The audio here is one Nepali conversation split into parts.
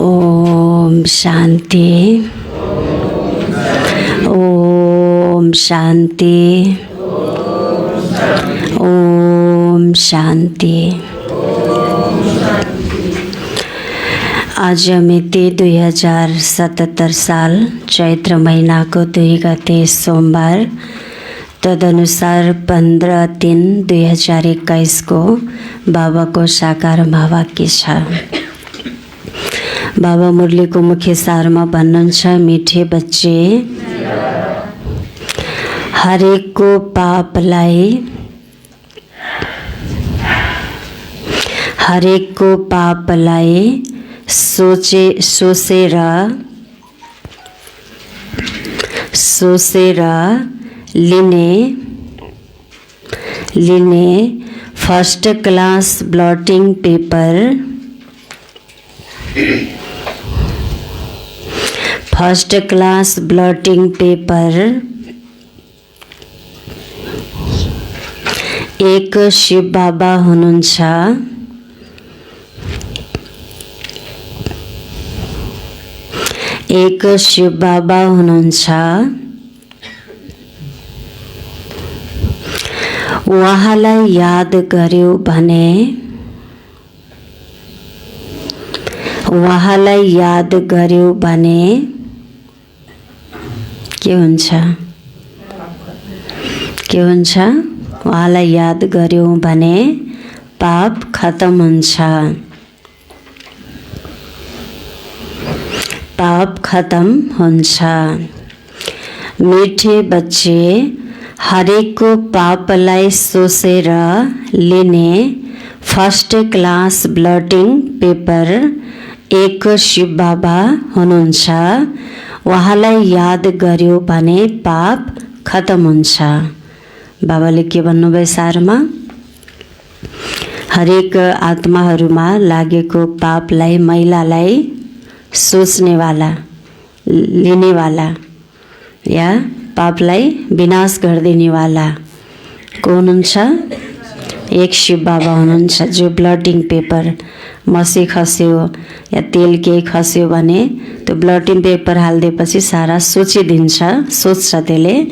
ओम शांति। ओम शांति। ओम शांति। आज मिति 2077 साल चैत्र महीना को 2 गते सोमवार, तदनुसार 15/3/2021 को बाबा को साकार महावाक्य छ। बाबा मुरली को मुख्य सारमा भन्नुहुन्छ, मिठे बच्चे, हरेक को पापलाई सोचेर लिने फर्स्ट क्लास ब्लॉटिंग पेपर एक शिव बाबा हुनुहुन्छ। उहाँलाई याद गर्यो भने के हुन्छ? उहाँलाई याद गर्यो भने पाप खत्म हुन्छ। मीठे बच्चे, हरेक को पापलाई सोचेर लिने फर्स्ट क्लास ब्लॉटिंग पेपर एक शिव बाबा हुनुहुन्छ। उहाँलाई याद गर्यो भने पाप खत्म हुन्छ। बाबाले के भन्नुभयो सारमा? हरेक आत्माहरूमा लागेको पापलाई, मैलालाई सोच्नेवाला, लिनेवाला या पापलाई विनाश गरिदिनेवाला को हुनुहुन्छ? एक शिव बाबा हुनुहुन्छ। जो ब्लडिङ पेपर मसी खस्यो या तेल केही खस्यो भने त्यो ब्लडिङ पेपर हालिदिएपछि सारा सोचिदिन्छ, सोच्छ त्यसले।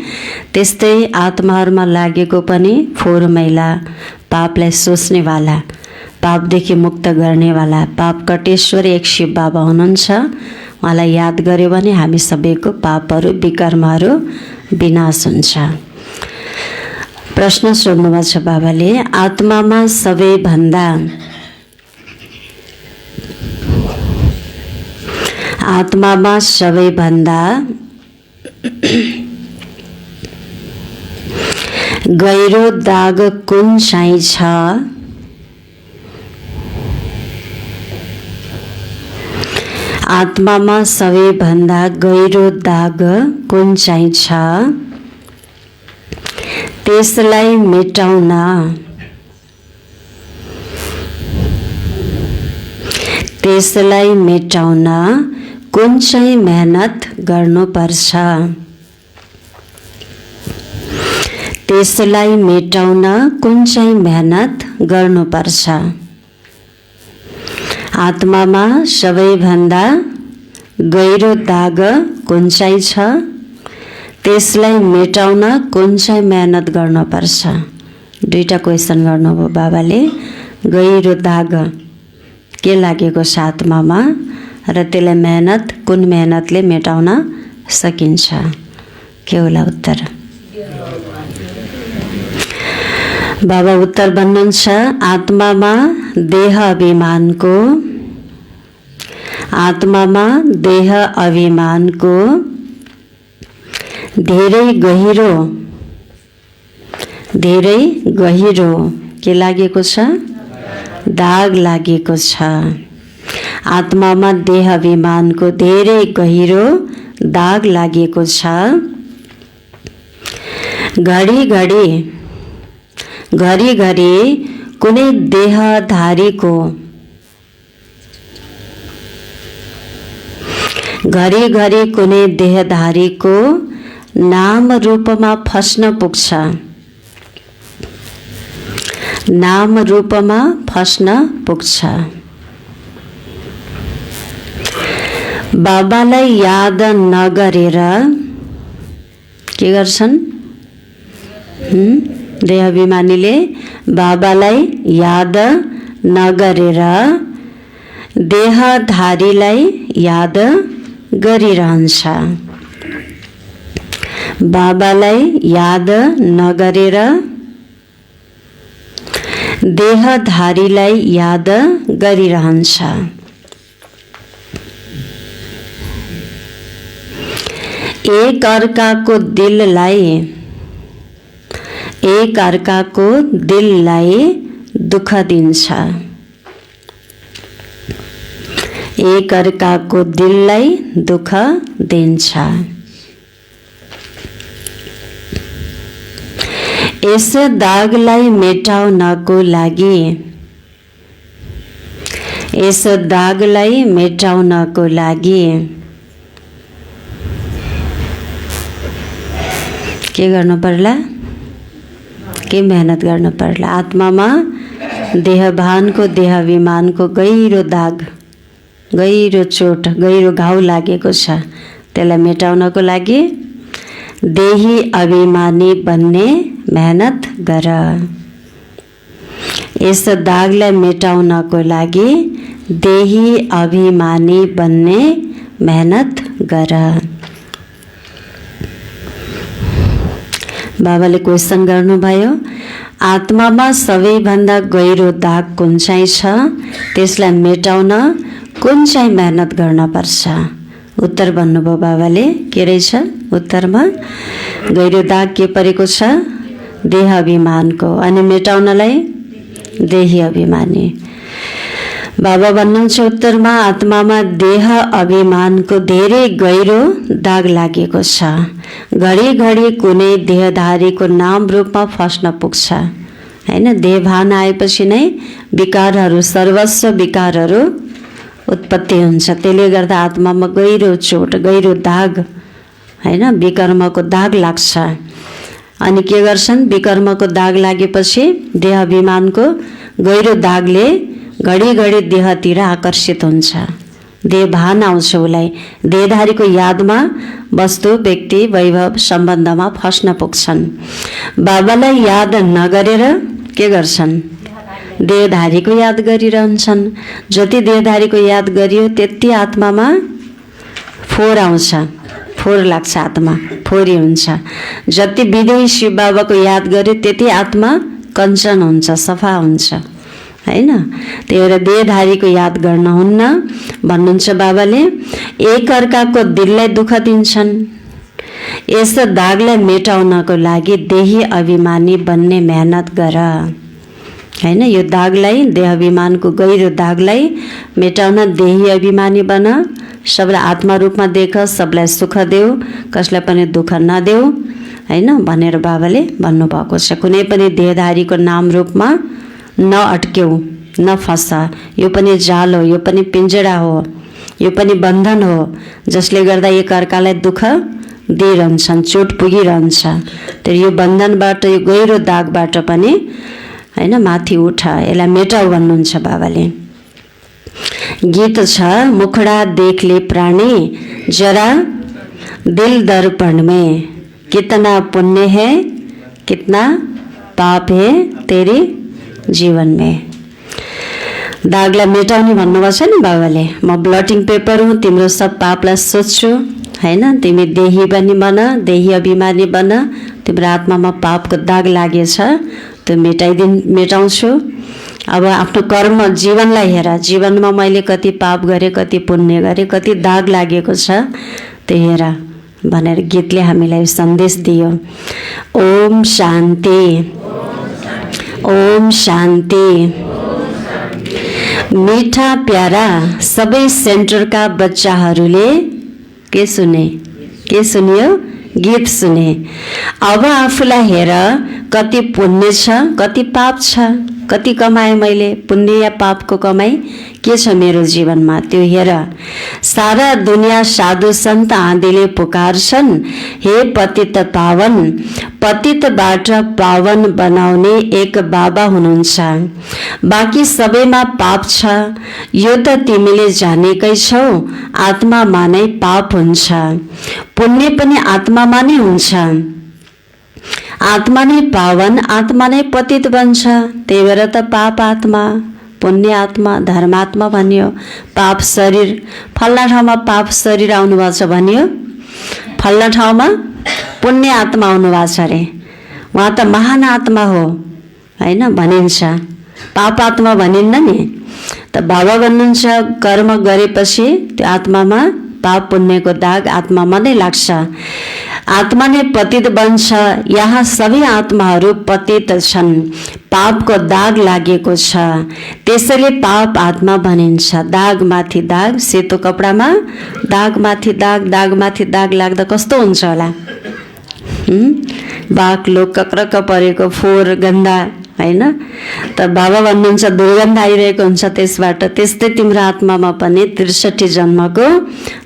त्यस्तै आत्माहरूमा लागेको पनि फोहोर मैला, पापलाई सोच्नेवाला, पापदेखि मुक्त गर्नेवाला पाप कटेश्वर एक शिव बाबा हुनुहुन्छ। उहाँलाई याद गर्यो भने हामी सबैको पापहरू, विकर्महरू विनाश हुन्छ। प्रश्न सोध्नुभएको छ बाबाले, आत्मामा सबैभन्दा गहिरो दाग कुन चाहिँ छ? आत्मामा सबैभन्दा गहिरो दाग कुन चाहिँ छ? त्यसलाई मेटाउन कुन चाहिँ मेहनत गर्नुपर्छ? आत्मामा सबैभन्दा गहिरो दाग कुन चाहिँ छ? त्यसलाई मेटाउन कुन चाहिँ मेहनत गर्नुपर्छ? दुईटा क्वेसन गर्नुभयो बाबाले। गहिरो दाग के लागेको छ आत्मामा र त्यसलाई कुन मेहनतले मेटाउन सकिन्छ? के होला उत्तर? बाबा उत्तर भन्नुहुन्छ, आत्मामा देह अभिमानको धेरै गहिरो के लागेको छ? दाग लागेको छ। आत्मामा देह अभिमानको धेरै गहिरो दाग लागेको छ। घरी कुनै देहधारीको नाम रूपमा फस्न पुग्छ। बाबालाई याद नगरेर के गर्छन्? देहाभिमानीले बाबालाई याद नगरेर देहधारीलाई याद गरिरहन्छ। बाबालाई याद नगरेर देहधारीलाई याद गरिरहन्छ। एक अर्काको दिललाई दुःख दिन्छ। एक अर्काको दिललाई दुःख दिन्छ। यस दागलाई मेटाउनको लागि के गर्नु पर्ला? के मेहनत गर्नु पर्ला? आत्मामा देहभानको देहाभिमानको गहिरो दाग, गहिरो चोट, गहिरो घाउ लागेको छ। त्यसलाई मेटाउनको लागि देही अभिमानी बन्ने मेहनत गर। यस दागलाई मेटाउनको लागि देही अभिमानी बन्ने मेहनत गर। बाबाले क्वेसन गर्नुभयो, आत्मामा सबैभन्दा गहिरो दाग कुन चाहिँ छ? त्यसलाई मेटाउन कुन चाहिँ मेहनत गर्न पर्छ? उत्तर भन्नुभयो बाबाले। के रहेछ उत्तरमा? गहिरो दाग के परेको छ? देह अभिमानको। अनि मेटाउनलाई देही अभिमानी। बाबा भन्नुहुन्छ उत्तरमा, आत्मामा देह अभिमानको धेरै गहिरो दाग लागेको छ। घडी कुनै देहधारीको नाम रूपमा फस्न पुग्छ हैन। देहभान आएपछि नै विकारहरू, सर्वस्व विकारहरू उत्पत्ति हुन्छ। त्यसले गर्दा आत्मामा गहिरो चोट, गहिरो दाग हैन, विकर्मको दाग लाग्छ। अनि के गर्छन्? विकर्मको दाग लागेपछि देह अभिमानको गहिरो दागले घडी देहतिर आकर्षित हुन्छ। देहभान आउँछ उसलाई। देहधारीको यादमा वस्तु, व्यक्ति, वैभव, सम्बन्धमा फस्न पुग्छन्। बाबालाई याद नगरेर के गर्छन्? देहधारीको याद गरिरहन्छन्। जति देहधारीको याद गरियो त्यति आत्मामा फोहोर आउँछ, फोहोर लाग्छ, आत्मा फोहोरी हुन्छ। जति विदेही शिव बाबाको याद गर्यो त्यति आत्मा कञ्चन हुन्छ, सफा हुन्छ हैन। त्यही भएर देहधारीको याद गर्न हुन्न भन्नुहुन्छ बाबाले। एक अर्काको दिललाई दुःख दिन्छन्। यस दागलाई मेटाउनको लागि देही अभिमानी बन्ने मेहनत गर हैन। यो दागलाई, देह अभिमानको गहिरो दागलाई मेटाउन देही अभिमानी बन। सबलाई आत्मा रूपमा देख, सबलाई सुख देऊ, कसलाई पनि दुःख नदेऊ हैन भनेर बाबाले भन्नुभएको छ। कुनै पनि देहधारीको नाम रूपमा नअट्क्यौ, नफस। यो पनि जाल हो, यो पनि पिंजडा हो, यो पनि बन्धन हो, जसले गर्दा एक अर्कालाई दुःख दिइरहन्छन्, चोट पुगिरहन्छ। तर यो बन्धनबाट, यो गहिरो दागबाट पनि हैन माथि उठ, यसलाई मेटाऊ भन्नुहुन्छ बाबाले। गीत छ, मुखडा देखले प्राणी जरा दिल दर्पण में, कितना पुण्य है कितना पाप है तेरी जीवन में। दागलाई मेटाउने भन्नुभएको छ नि बाबाले। म ब्लटिङ पेपर हुँ, तिम्रो सब पापलाई सोच्छु हैन। तिमी देही पनि बन, देही अभिमानी बन। तिम्रो आत्मामा पापको दाग लागेछ, त्यो मेटाउँछु। अब आफ्नो कर्म, जीवनलाई हेर। जीवनमा मैले कति पाप गरेँ, कति पुण्य गरेँ, कति दाग लागेको छ, त्यो हेर भनेर गीतले हामीलाई सन्देश दियो। ओम शान्ति, ओम शान्ति। मीठा प्यारा सबै सेन्टरका बच्चाहरूले के सुने? के सुनियो? गीत सुने। अब आफूलाई हेर, कति पुण्य छ, कति पाप छ कति कमाएँ मैले, पुण्य या पापको कमाई के छ मेरो जीवनमा त्यो हेर। सारा दुनिया साधु सन्त आदिले पुकार्छन्, हे पतित पावन, पतितबाट पावन बनाउने एक बाबा हुनुहुन्छ। बाँकी सबैमा पाप छ, यो त तिमीले जानेकै छौ। आत्मामा नै पाप हुन्छ, पुण्य पनि आत्मामा नै हुन्छ। आत्मा नै पावन, आत्मा नै पतित बन्छ। त्यही भएर त पाप आत्मा, पुण्य आत्मा, धर्मात्मा भनियो। पाप शरीर, फल्ना ठाउँमा पाप शरीर आउनुभएको छ भनियो, फल्ना ठाउँमा पुण्य आत्मा आउनुभएको छ अरे। उहाँ त महान आत्मा हो होइन भनिन्छ, पाप आत्मा भनिन्न नि। त बाबा भन्नुहुन्छ कर्म गरेपछि त्यो आत्मामा पाप पुण्यको दाग आत्मामा नै लाग्छ, आत्मा नै पतित बन्छ। यहाँ सबै आत्माहरू पतित छन्, पापको दाग लागेको छ, त्यसैले पाप आत्मा भनिन्छ। दाग माथि दाग, सेतो कपडामा दाग माथि दाग, दाग माथि दाग लाग्दा कस्तो हुन्छ होला? बाक्लो कक्रक्क परेको फोहोर गन्दा होइन। त बाबा भन्नुहुन्छ दुर्गन्ध आइरहेको हुन्छ त्यसबाट। त्यस्तै तिम्रो आत्मामा पनि 63 जन्मको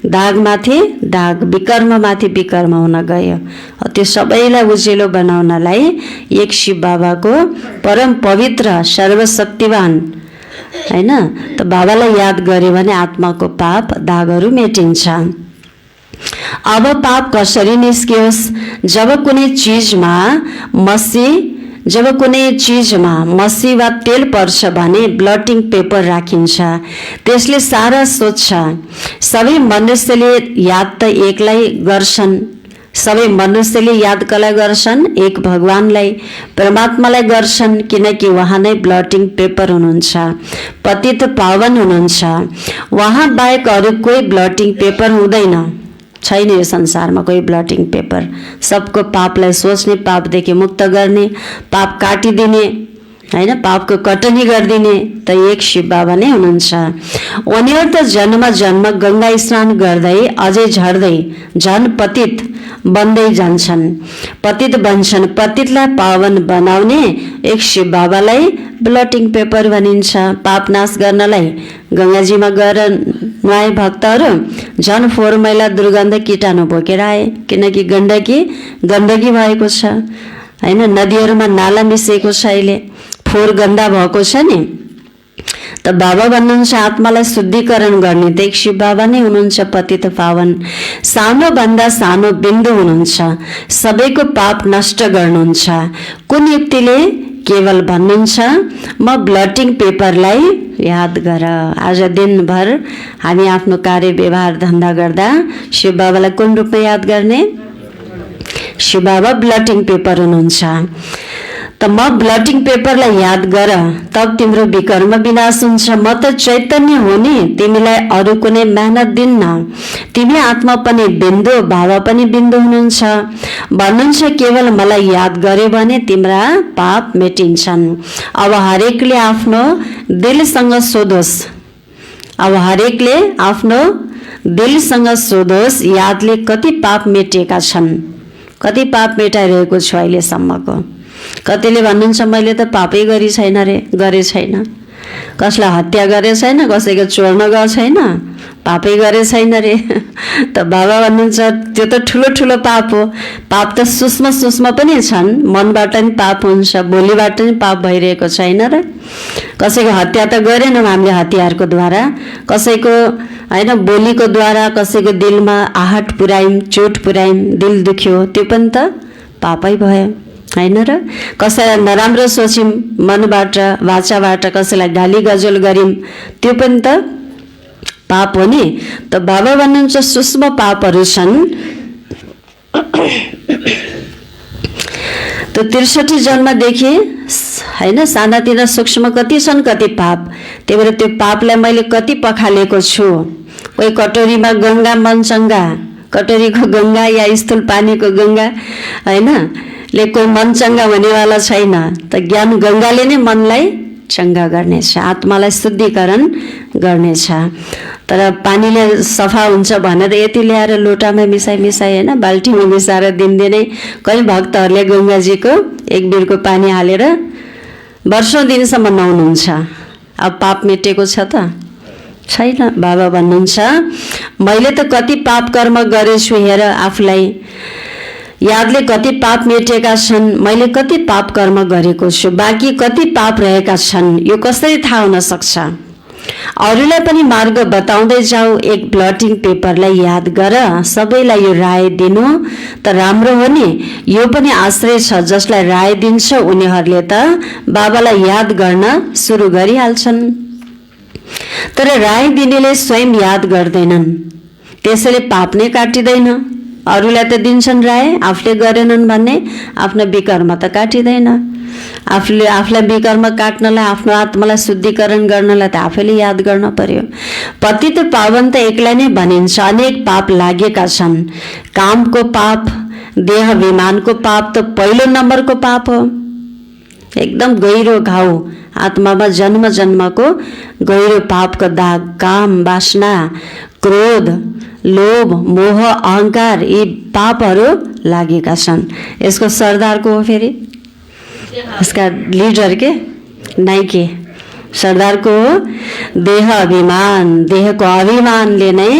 दागमाथि दाग, विकर्ममाथि विकर्म हुन गयो। त्यो सबैलाई उज्यालो बनाउनलाई एक शिव बाबाको परम पवित्र सर्वशक्तिवान होइन त बाबालाई याद गर्यो भने आत्माको पाप दागहरू मेटिन्छ। अब पाप कसरी निस्कियोस्? जब कुनै चिजमा मसी वा तेल पर्छ भने ब्लटिङ पेपर राखिन्छ, त्यसले सारा सोध्छ। सबै मनुष्यले याद त एकलाई गर्छन्, सबै मनुष्यले याद कसलाई गर्छन्? एक भगवानलाई, परमात्मालाई गर्छन्, किनकि उहाँ नै ब्लटिङ पेपर हुनुहुन्छ, पतित पावन हुनुहुन्छ। उहाँ बाहेक अरू कोही ब्लटिङ पेपर हुँदैन, छैन यो संसारमा कोही ब्लटिङ पेपर। सबको पापलाई सोच्ने, पापदेखि मुक्त गर्ने, पाप काटिदिने होइन, पापको कटनी गरिदिने त एक शिव बाबा नै हुनुहुन्छ। उनीहरू त जन्म जन्म गङ्गा स्नान गर्दै अझै झर्दै झन् पतित बन्दै जान्छन्, पतित बन्छन्। पतितलाई पावन बनाउने एक शिव बाबालाई ब्लटिङ पेपर भनिन्छ। पाप नाश गर्नलाई गङ्गाजीमा गएर नुहाए भक्तहरू झन् फोहोर मैला दुर्गन्ध कीटाणु बोकेर आए, किनकि गण्डकी भएको छ होइन। नदीहरूमा नाला मिसिएको छ, अहिले फोहोर गन्दा भएको छ नि। त बाबा भन्नुहुन्छ आत्मालाई शुद्धिकरण गर्ने त एक शिव बाबा नै हुनुहुन्छ, पतित पावन। सानो भन्दा सानो बिन्दु हुनुहुन्छ, सबैको पाप नष्ट गर्नुहुन्छ। कुन युक्तिले? केवल भन्नुहुन्छ म ब्लटिङ पेपरलाई याद गर। आज दिनभर हामी आफ्नो कार्य व्यवहार धन्दा गर्दा शिव बाबालाई कुन रूपमा याद गर्ने? शिव बाबा ब्लटिङ पेपर हुनुहुन्छ। त म ब्लटिङ पेपरलाई याद गर, तब तिम्रो विकर्म विनाश हुन्छ। म त चैतन्य हो नि, तिमीलाई अरू कुनै मेहनत दिन्न। तिमी आत्मा पनि बिन्दु, बाबा पनि बिन्दु हुनुहुन्छ। भन्नुहुन्छ केवल मलाई याद गर्यो भने तिम्रा पाप मेटिन्छन्। अब हरेकले आफ्नो दिलसँग सोधोस्, अब हरेकले आफ्नो दिलसँग सोधोस्, यादले कति पाप मेटिएका छन्, कति पाप मेटाइरहेको छु अहिलेसम्मको। कतिले भन्नुहुन्छ मैले त पापै गरे छैन रे, गरे छैन, कसलाई हत्या गरे छैन, कसैको चोर्न गएको छैन, पापै गरे छैन रे। त बाबा भन्नुहुन्छ त्यो त ठुलो ठुलो पाप हो। पाप त सूक्ष्म सूक्ष्म पनि छन्, मनबाट नि पाप हुन्छ, बोलीबाट नि पाप भइरहेको छैन र। कसैको हत्या त गरेनौँ हामीले हतियारको द्वारा, कसैको होइन बोलीको द्वारा कसैको दिलमा आहट पुर्यायौँ, चोट पुर्यायौँ, दिल दुख्यो, त्यो पनि त पापै भयो होइन र। कसैलाई नराम्रो सोच्यौँ मनबाट, वाचाबाट, कसैलाई गाली गजल गर्यौँ, त्यो पनि त पाप हो नि। त बाबा भन्नुहुन्छ सूक्ष्म पापहरू छन्। त 63 जन्मदेखि होइन सानातिना सूक्ष्म कति छन्, कति पाप। त्यही भएर त्यो पापलाई मैले कति पखालेको छु। कोही कटोरीमा गङ्गा मन चङ्गा, कटोरीको गङ्गा या स्थूल पानीको गङ्गा होइन ले कोही मन चङ्गा हुनेवाला छैन। त ज्ञान गङ्गाले नै मनलाई चङ्गा गर्नेछ, आत्मालाई शुद्धिकरण गर्नेछ। तर पानीले सफा हुन्छ भनेर यति ल्याएर लोटामा मिसाई होइन बाल्टीमा मिसाएर दिनदिनै कहीँ भक्तहरूले गङ्गाजीको एक बिरको पानी हालेर वर्षौं दिनसम्म नुहाउनुहुन्छ। अब पाप मेटेको छ त छैन। बाबा भन्नुहुन्छ मैले त कति पाप कर्म गरेछु हेर, आफूलाई यादले कति पाप मेटेका छन्, मैले कति पाप कर्म गरेको छु, बाँकी कति पाप रहेका छन्, यो कसरी थाहा हुन सक्छ? अरूलाई पनि मार्ग बताउँदै जाऊ। एक ब्लटिङ पेपरलाई याद गर, सबैलाई यो राय दिनु त राम्रो हो नि। यो पनि आश्रय छ, जसलाई राय दिन्छ उनीहरूले त बाबालाई याद गर्न सुरु गरिहाल्छन्। तर राय दिनेले स्वयं याद गर्दैनन्, त्यसैले पाप नै काटिँदैन। अरूलाई त दिन्छन् राय, आफूले गरेनन् भन्ने आफ्नो विकर्म त काटिँदैन। आफूलाई विकर्म काट्नलाई, आफ्नो आत्मालाई शुद्धिकरण गर्नलाई त आफैले याद गर्न पर्यो। पतित पावन त एकलाई नै भनिन्छ। अनेक पाप लागेका छन्। कामको पाप, देहाभिमानको पाप त पहिलो नम्बरको पाप हो। एकदम गहिरो घाउ, आत्मामा जन्म जन्मको गहिरो पापको दाग। काम, वासना, क्रोध, लोभ, मोह, अहंकार, यी पापहरू लागेका छन्। यसको सरदारको हो, फेरि इसका लीडर के नहीं के सरदार को देह अभिमान, देह को अभिमानले नै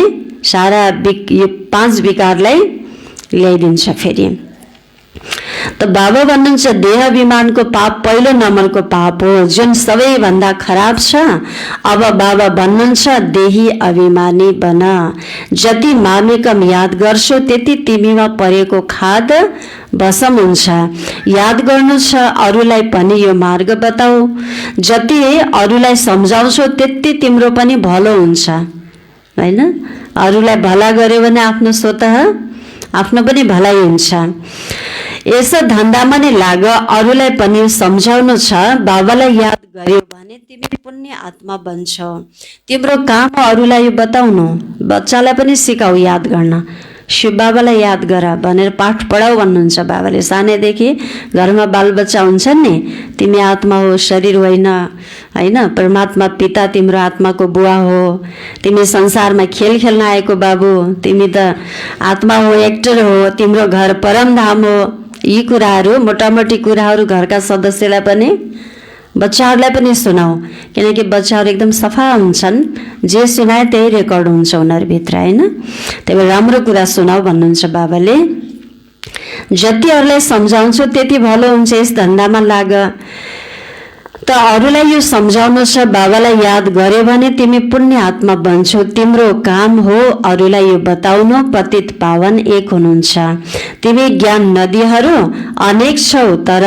सारा यो 5 विकारलाई ल्याइदिन्छ। फेरि त बाबा भन्नुहुन्छ देह अभिमानको पाप पहिलो नम्बरको पाप हो, जुन सबैभन्दा खराब छ। अब बाबा भन्नुहुन्छ देही अभिमानी बन। जति मामेकम याद गर्छौ त्यति तिमीमा परेको खाद भस्म हुन्छ। याद गर्नु छ, अरूलाई पनि यो मार्ग बताऊ। जति अरूलाई सम्झाउँछौ त्यति तिम्रो पनि भलो हुन्छ, हैन? अरूलाई भला गर्यो भने आफ्नो स्वतः आफ्नो पनि भलाइ हुन्छ। यसो धन्दामा नै लाग, अरूलाई पनि सम्झाउनु छ। बाबालाई याद गर्यो भने तिमी पुण्य आत्मा बन्छौ। तिम्रो काम अरूलाई बताउनु। बच्चालाई पनि सिकाऊ याद गर्न। शिव बाबालाई याद गर भनेर पाठ पढाऊ भन्नुहुन्छ बाबाले। सानैदेखि घरमा बालबच्चा हुन्छन् नि, तिमी आत्मा हो, शरीर होइन, हैन? परमात्मा पिता तिम्रो आत्माको बुवा हो। तिमी संसारमा खेल खेल्न आएको बाबु, तिमी त आत्मा हो, एक्टर हो, तिम्रो घर परमधाम हो। यी कुराहरू, मोटामोटी कुराहरू घरका सदस्यलाई पनि, बच्चाहरूलाई पनि सुनाऊ, किनकि बच्चाहरू एकदम सफा हुन्छन्। जे सुनाए त्यही रेकर्ड हुन्छ उनीहरूभित्र, हैन? त्यही भएर राम्रो कुरा सुनाऊ भन्नुहुन्छ बाबाले। जति अरूलाई सम्झाउँछौ त्यति भलो हुन्छ। यस धन्दामा लाग। त अरूलाई यो सम्झाउनु छ, बाबालाई याद गर्यो भने तिमी पुण्य आत्मा बन्छौ। तिम्रो काम हो अरूलाई यो बताउनु। पतित पावन एक हुनुहुन्छ। तिमी ज्ञान नदीहरू अनेक छौ, तर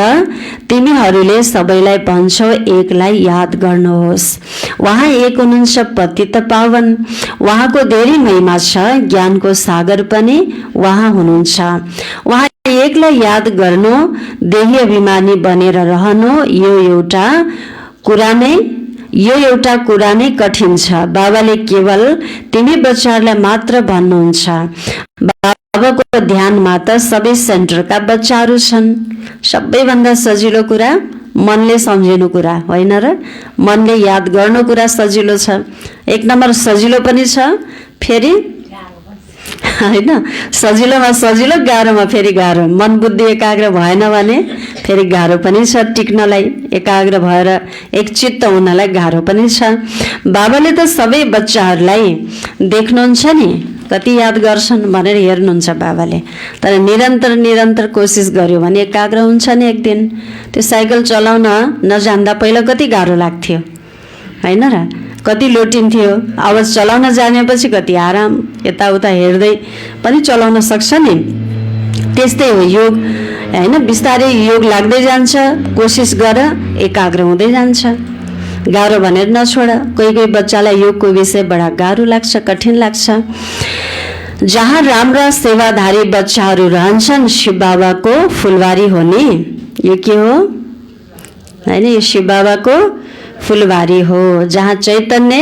तिमीहरूले सबैलाई भन्छौ एकलाई याद गर्नुहोस्। उहाँ एक हुनुहुन्छ, पतित पावन। उहाँको धेरै महिमा छ। ज्ञानको सागर पनि उहाँ हुनुहुन्छ। उहाँ एकलाई याद गर्नु, देही अभिमानी बनेर रहनु, यो एउटा कुरा नै कठिन छ। बाबाले केवल तिमी बच्चाहरूलाई मात्र भन्नुहुन्छ। बाबाको ध्यानमा त सबै सेन्टरका बच्चाहरू छन्। सबैभन्दा सजिलो कुरा मनले सम्झिनु कुरा होइन र? मनले याद गर्नु कुरा सजिलो छ। 1 नम्बर सजिलो पनि छ, फेरि हैन? सजिलोमा सजिलो, गाह्रोमा फेरि गाह्रो। मन बुद्धि एकाग्र भएन भने फेरि गाह्रो पनि छ टिक्नलाई। एकाग्र भएर एक चित्त हुनलाई गाह्रो पनि छ। बाबाले त सबै बच्चाहरूलाई देख्नुहुन्छ नि, कति याद गर्छन् भनेर हेर्नुहुन्छ बाबाले। तर निरन्तर कोसिस गर्यो भने एकाग्र हुन्छ नि एक दिन। त्यो साइकल चलाउन नजान्दा पहिला कति गाह्रो लाग्थ्यो, हैन र? कति लोटिन्थ्यो। अब चलाउन जानेपछि कति आराम, यताउता हेर्दै पनि चलाउन सक्छ नि। त्यस्तै हो योग, हैन? बिस्तारै योग लाग्दै जान्छ। कोसिस गर, एकाग्र हुँदै जान्छ। गाह्रो भनेर नछोड। कोही बच्चालाई योगको विषय बडा गाह्रो लाग्छ, कठिन लाग्छ। जहाँ राम्रा सेवाधारी बच्चाहरू रहन्छन्, शिव बाबाको फुलबारी हो नि। यो के हो, हैन? यो शिव बाबाको फुलबारी हो, जहाँ चैतन्य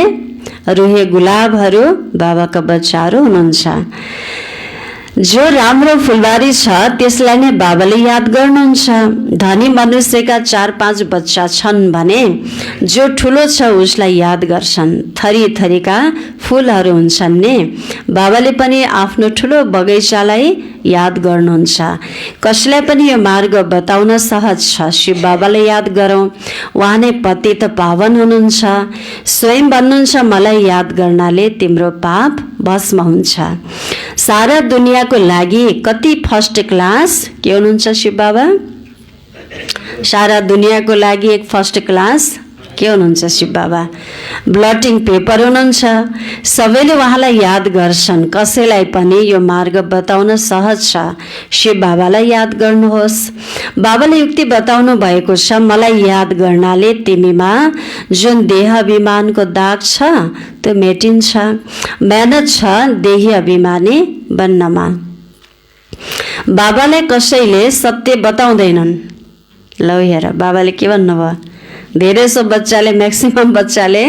रुहे गुलाबहरू बाबाका बच्चाहरू हुनुहुन्छ। जो राम्रो फुलबारी छ त्यसलाई नै बाबाले याद गर्नुहुन्छ। धनी मनुष्यका 4-5 बच्चा छन् भने जो ठुलो छ उसलाई याद गर्छन्। थरी थरीका फुलहरू हुन्छन् नि, बाबाले पनि आफ्नो ठुलो बगैँचालाई याद गर्नुहुन्छ। कसैलाई पनि यो मार्ग बताउन सहज छ, शिव बाबालाई याद गरौँ, उहाँ नै पतित पावन हुनुहुन्छ। स्वयं भन्नुहुन्छ मलाई याद गर्नाले तिम्रो पाप भस्म हुन्छ। सारा दुनियाँको लागि कति फर्स्ट क्लास के हुनुहुन्छ शिव बाबा? सारा दुनियाँको लागि एक फर्स्ट क्लास के हुनुहुन्छ शिव बाबा? ब्लटिङ पेपर हुनुहुन्छ। सबैले उहाँलाई याद गर्छन्। कसैलाई पनि यो मार्ग बताउन सहज छ, शिव बाबालाई याद गर्नुहोस्। बाबाले युक्ति बताउनु भएको छ, मलाई याद गर्नाले तिमीमा जुन देह अभिमानको दाग छ त्यो मेटिन्छ। मेहनत छ देही अभिमानी बन्नमा। बाबाले कसैले सत्य बताउँदैनन्। ल हेर बाबाले के भन्नुभयो? धेरै सो बच्चाले, म्याक्सिमम बच्चाले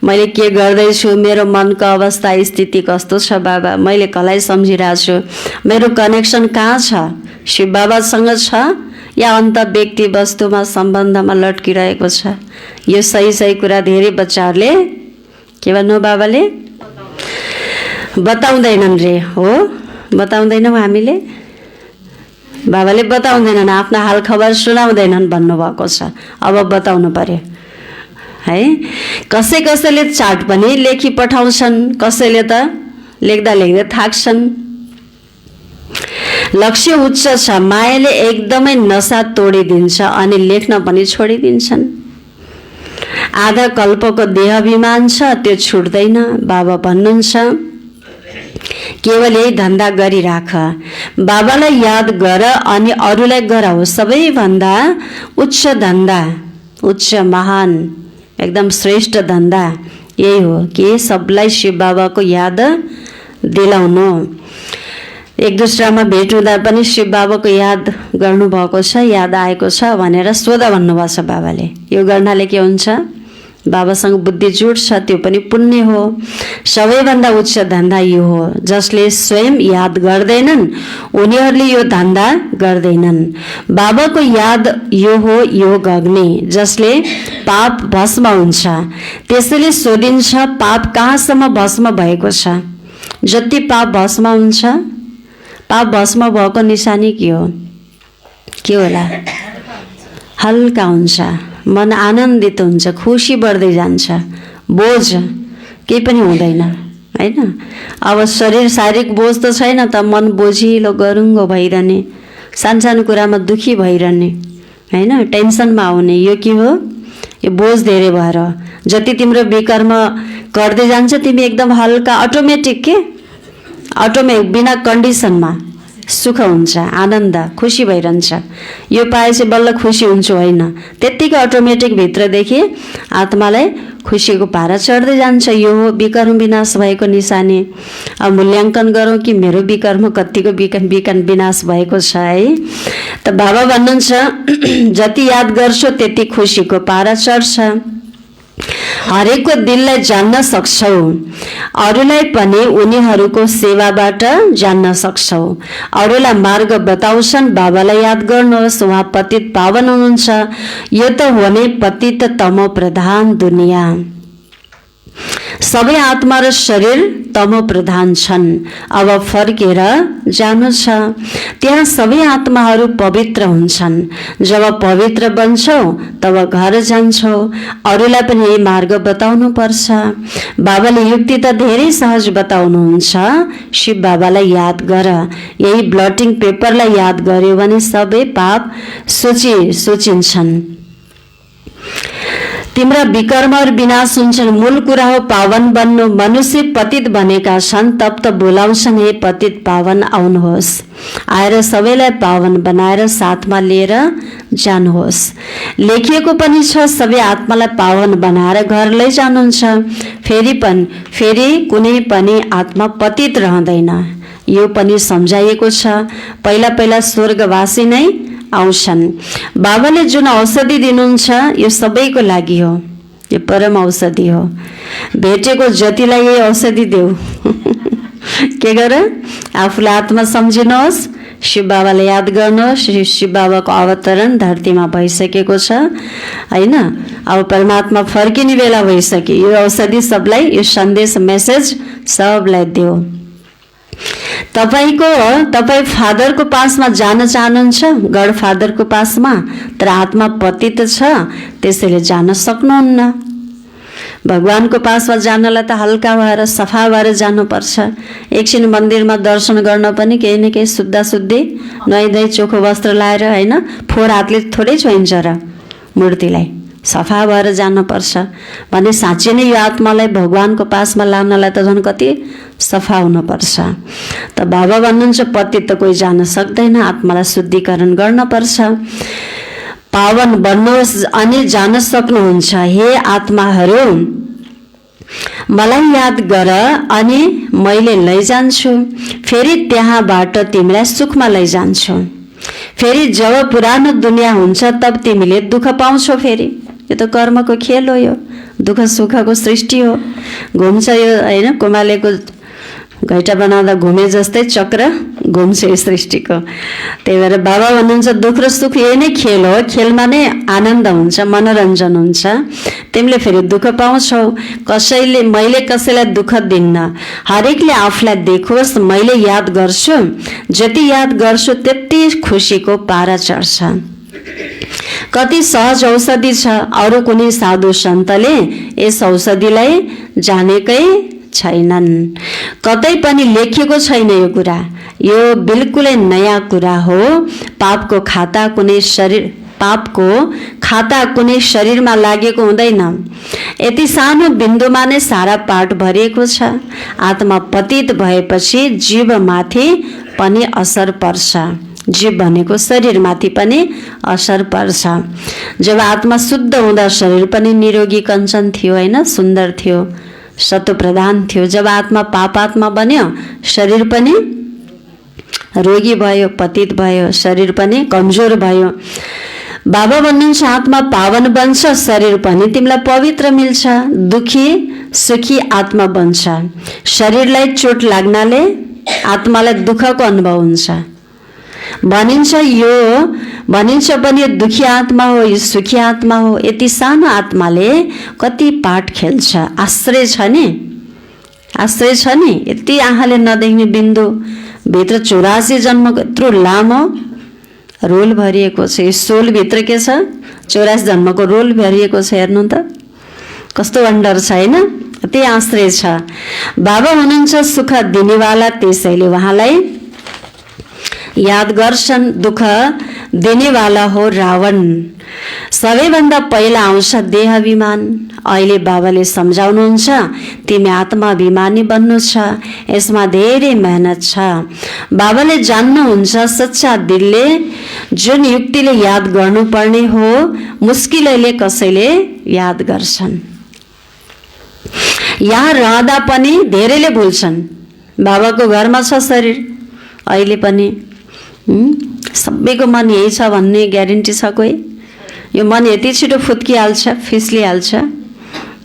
मैले के गर्दैछु, मेरो मनको अवस्था स्थिति कस्तो छ बाबा, मैले कसलाई सम्झिरहेको छु, मेरो कनेक्सन कहाँ छ, शिव बाबासँग छ या अन्त व्यक्ति वस्तुमा सम्बन्धमा लट्किरहेको छ? यो सही कुरा धेरै बच्चाहरूले के भन्नु बाबाले बताउँदैनन् रे। हो बताउँदैनौँ हामीले, बाबाले बताउँदैनन्, आफ्नो हाल खबर सुनाउँदैनन् भन्नुभएको छ। अब बताउनु पर्यो है। कसैले चार्ट पनि लेखी पठाउँछन्, कसैले त लेख्दा लेख्दै थाक्छन्। लक्ष्य उच्च छ, मायाले एकदमै नसा तोडिदिन्छ अनि लेख्न पनि छोडिदिन्छन्। आधा कल्पको देह अभिमान छ त्यो छुट्दैन। बाबा भन्नुहुन्छ केवल यही धन्दा गरिराख, बाबालाई याद गर अनि अरूलाई गराऊ। सबैभन्दा उच्च धन्दा, उच्च महान एकदम श्रेष्ठ धन्दा यही हो कि सबलाई शिव बाबाको याद दिलाउनु। एक दुसरामा भेट हुँदा पनि शिव बाबाको याद गर्नुभएको छ, याद आएको छ भनेर सोधा भन्नुभएको छ बाबाले। यो गर्नाले के हुन्छ? बाबासँग बुद्धि जुट्छ, त्यो पनि पुण्य हो। सबैभन्दा उच्च धन्दा यो हो। जसले स्वयं याद गर्दैनन् उनीहरूले यो धन्दा गर्दैनन्। बाबाको याद यो हो योग अग्नि, जसले पाप भस्म हुन्छ। त्यसैले सोधिन्छ पाप कहाँसम्म भस्म भएको छ? जति पाप भस्म हुन्छ, पाप भस्म भएको निशानी के हो? के होला? हल्का हुन्छ, मन आनन्दित हुन्छ, खुसी बढ्दै जान्छ, बोझ केही पनि हुँदैन हैन। अब शरीर शारीरिक बोझ त छैन त, मन बोझिलो गरुङ्गो भइरहने, सानसानो कुरामा दुखी भइरहने हैन, टेन्सनमा आउने। यो के हो? यो बोझ धेरै भएर जति तिम्रो विकर्म गर्दै जान्छ तिमी एकदम हल्का अटोमेटिक के अटोमेटिक बिना कन्डिसनमा सुख हुन्छ, आनन्द, खुसी भइरहन्छ। यो पाएपछि बल्ल खुसी हुन्छु होइन, त्यत्तिकै अटोमेटिक भित्रदेखि आत्मालाई खुसीको पारा चढ्दै जान्छ। यो हो विकर्म विनाश भएको निशानी। अब मूल्याङ्कन गरौँ कि मेरो विकर्म कतिको विनाश भएको छ है। त बाबा भन्नुहुन्छ जति याद गर्छौ त्यति खुसीको पारा चढ्छ। हरेकको दिललाई जान्न सक्छौ, अरूलाई पनि उनीहरूको सेवाबाट जान्न सक्छौ। अरूलाई मार्ग बताउँछन्, बाबालाई याद गर्नुहोस्, उहाँ पतित पावन हुनुहुन्छ। यो त हो नै पतित तमो प्रधान दुनियाँ। सबै आत्मा र शरीर तमो प्रधान छन्। अब फर्केर जानु छ, त्यहाँ सबै आत्माहरू पवित्र हुन्छन्। जब पवित्र बन्छौ तब घर जान्छौ। अरूलाई पनि यही मार्ग बताउनु पर्छ। बाबाले युक्ति त धेरै सहज बताउनुहुन्छ। शिव बाबालाई याद गर, यही ब्लटिङ पेपरलाई याद गर्यो भने सबै पाप सोचिन्छन्। तिम्रा विकर्महरू विनाश हुन्छन्। मूल कुरा हो पावन बन्नु। मनुष्य पतित बनेका छन्, तब त बोलाउँछन् हे पतित पावन आउनुहोस्, आएर सबैलाई पावन बनाएर साथमा लिएर जानुहोस्। लेखिएको पनि छ सबै आत्मालाई पावन बनाएर घर लैजानुहुन्छ। फेरि कुनै पनि आत्मा पतित रहँदैन, यो पनि सम्झाइएको छ। पहिला स्वर्गवासी नै आउँछन्। बाबाले जुन औषधि दिनुहुन्छ यो सबैको लागि हो, यो परम औषधि हो। भेटेको जतिलाई यही औषधि देऊ के गर आफूलाई आत्मा सम्झिनुहोस्, शिव बाबालाई याद गर्नुहोस्। शिव बाबाको अवतरण धरतीमा भइसकेको छ हैन। अब परमात्मा फर्किने बेला भइसक्यो। यो औषधि सबलाई, यो सन्देश मेसेज सबलाई दियो। तपाईँ फादरको पासमा जान चाहनुहुन्छ, गड फादरको पासमा, तर आत्मा पतित छ, त्यसैले जान सक्नुहुन्न। भगवानको पासमा जानलाई त हल्का भएर सफा भएर जानुपर्छ। एकछिन मन्दिरमा दर्शन गर्न पनि केही न केही शुद्धी नुहाइधुवाइ चोखो वस्त्र लाएर हैन, फोहोर हातले थोरै छोइन्छ र मूर्तिलाई, सफा भएर जानुपर्छ। भने साँच्चै नै यो आत्मालाई भगवानको पासमा लानलाई त झन् कति सफा हुनुपर्छ। त बाबा भन्नुहुन्छ पतित त कोही जान सक्दैन, आत्मालाई शुद्धिकरण गर्नुपर्छ, पावन बन्नुहोस् अनि जान सक्नुहुन्छ। हे आत्माहरू, मलाई याद गर अनि मैले लैजान्छु, फेरि त्यहाँबाट तिमीलाई सुखमा लैजान्छु। फेरि जब पुरानो दुनियाँ हुन्छ तब तिमीले दुःख पाउँछौ। फेरि यो त कर्मको खेल हो, यो दुःख सुखको सृष्टि हो। घुम्छ यो हैन, कोमालेको घैटा बनाउँदा घुमे जस्तै चक्र घुम्छ यो सृष्टिको। त्यही भएर बाबा भन्नुहुन्छ दुःख र सुख यही नै खेल हो, खेलमा नै आनन्द हुन्छ, मनोरञ्जन हुन्छ। तिमीले फेरि दुःख पाउँछौ। मैले कसैलाई दुःख दिन्न, हरेकले आफूलाई देखोस्, मैले याद गर्छु, जति याद गर्छु त्यति खुसीको पारा चढ्छ। कति सहज औषधि छ, अरू कुनै साधु सन्तले यस औषधिलाई जानेकै छैनन्। कतै पनि लेखिएको छैन यो कुरा, यो बिल्कुलै नयाँ कुरा हो। पापको खाता कुनै शरीरमा लागेको हुँदैन। यति सानो बिन्दुमा नै सारा पाठ भरिएको छ। आत्मा पतित भएपछि जीवमाथि पनि असर पर्छ, जीव भनेको शरीरमाथि पनि असर पर्छ। जब आत्मा शुद्ध हुँदा शरीर पनि निरोगी कञ्चन थियो हैन, सुन्दर थियो, सत्व प्रधान थियो। जब आत्मा पापात्मा बन्यो, शरीर पनि रोगी भयो, पतित भयो, शरीर पनि कमजोर भयो। बाबा भन्नुहुन्छ आत्मा पावन बन्छ, शरीर पनि तिमीलाई पवित्र मिल्छ, दुखी सुखी आत्मा बन्छ। शरीरलाई चोट लाग्नाले आत्मालाई दुःखको अनुभव हुन्छ। भनिन्छ पनि यो दुखी आत्मा हो, यो सुखी आत्मा हो। यति सानो आत्माले कति पाठ खेल्छ। आश्रय छ नि, यति आँखाले नदेख्ने बिन्दु भित्र 84 जन्मको यत्रो लामो रोल भरिएको छ। यो सोलभित्र के छ, 84 जन्मको रोल भरिएको छ। हेर्नु त कस्तो वन्डर छ हैन, यति आश्रय छ। बाबा हुनुहुन्छ सुख दिनेवाला, त्यसैले उहाँलाई याद गर्छन्। दुःख दिनेवाला हो रावण। सबैभन्दा पहिला आउँछ देहाभिमान। अहिले बाबाले सम्झाउनुहुन्छ तिमी आत्माभिमानी बन्नु छ, यसमा धेरै मेहनत छ। बाबाले जान्नुहुन्छ सच्चा दिलले जुन युक्तिले याद गर्नुपर्ने हो, मुस्किलैले कसैले याद गर्छन्। यहाँ रहँदा पनि धेरैले भुल्छन्। बाबाको घरमा छ शरीर, अहिले पनि सबैको मन यही छ भन्ने ग्यारेन्टी छ कोही? यो मन यति छिटो फुत्किहाल्छ, फिस्लिहाल्छ,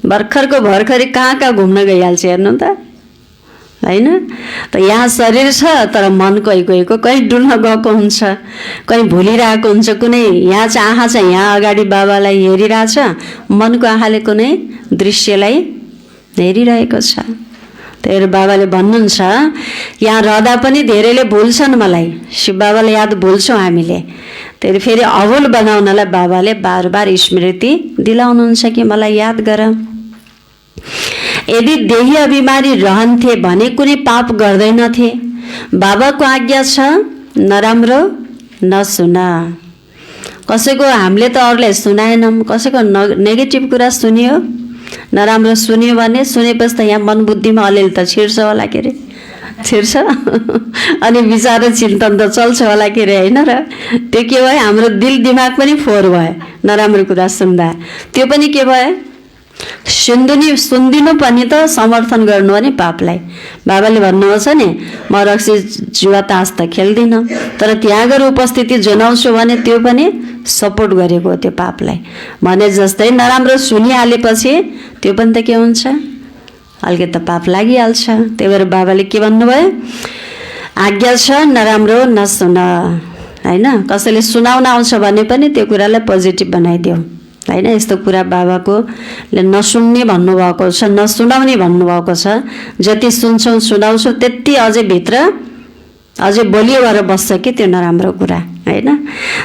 भर्खरै कहाँ घुम्न गइहाल्छ। हेर्नु त हैन, त यहाँ शरीर छ तर मन कोहीको कहीँ डुल्न गएको हुन्छ, कहीँ भुलिरहेको हुन्छ। कुनै यहाँ चाहिँ आँखा चाहिँ यहाँ अगाडि बाबालाई हेरिरहेछ, मनको आँखाले कुनै दृश्यलाई हेरिरहेको छ। त्यही बाबाले भन्नुहुन्छ यहाँ रहँदा पनि धेरैले भुल्छन् मलाई, शिव बाबाले याद भुल्छौँ हामीले। त्यही फेरि अभुल बनाउनलाई बाबाले बार बार स्मृति दिलाउनुहुन्छ कि मलाई याद गर। यदि देही अभिमानी रहन्थे भने कुनै पाप गर्दैनथे। बाबाको आज्ञा छ नराम्रो नसुन। कसैको हामीले त अरूलाई सुनाएनौँ, कसैको नेगेटिभ कुरा सुनियो, नराम्रो सुन्यो भने सुनेपछि त यहाँ मन बुद्धिमा अलिअलि त छिर्छ होला के अरे, छिर्छ अनि विचार चिन्तन त चल्छ होला के अरे होइन र। त्यो के भयो, हाम्रो दिल दिमाग पनि फोहोर भयो नराम्रो कुरा सुन्दा। त्यो पनि के भयो, सुनिदिनु पनि त समर्थन गर्नु हो नि पापलाई। बाबाले भन्नुहुन्छ नि म रक्सी जुवा तास त खेल्दिनँ, तर त्यहाँ गएर उपस्थिति जनाउँछु भने त्यो पनि सपोर्ट गरेको हो त्यो पापलाई। भने जस्तै नराम्रो सुनिहालेपछि त्यो पनि त के हुन्छ, अलिकति त पाप लागिहाल्छ। त्यही भएर बाबाले के भन्नुभयो, आज्ञा छ नराम्रो नसुन, होइन। कसैले सुनाउन आउँछ भने पनि त्यो कुरालाई पोजिटिभ बनाइदियो, होइन। यस्तो कुरा बाबाकोले नसुन्ने भन्नुभएको छ, नसुनाउने भन्नुभएको छ। जति सुन्छौँ सुनाउँछौँ त्यति अझै भित्र अझै बलियो भएर बस्छ कि त्यो नराम्रो कुरा, होइन।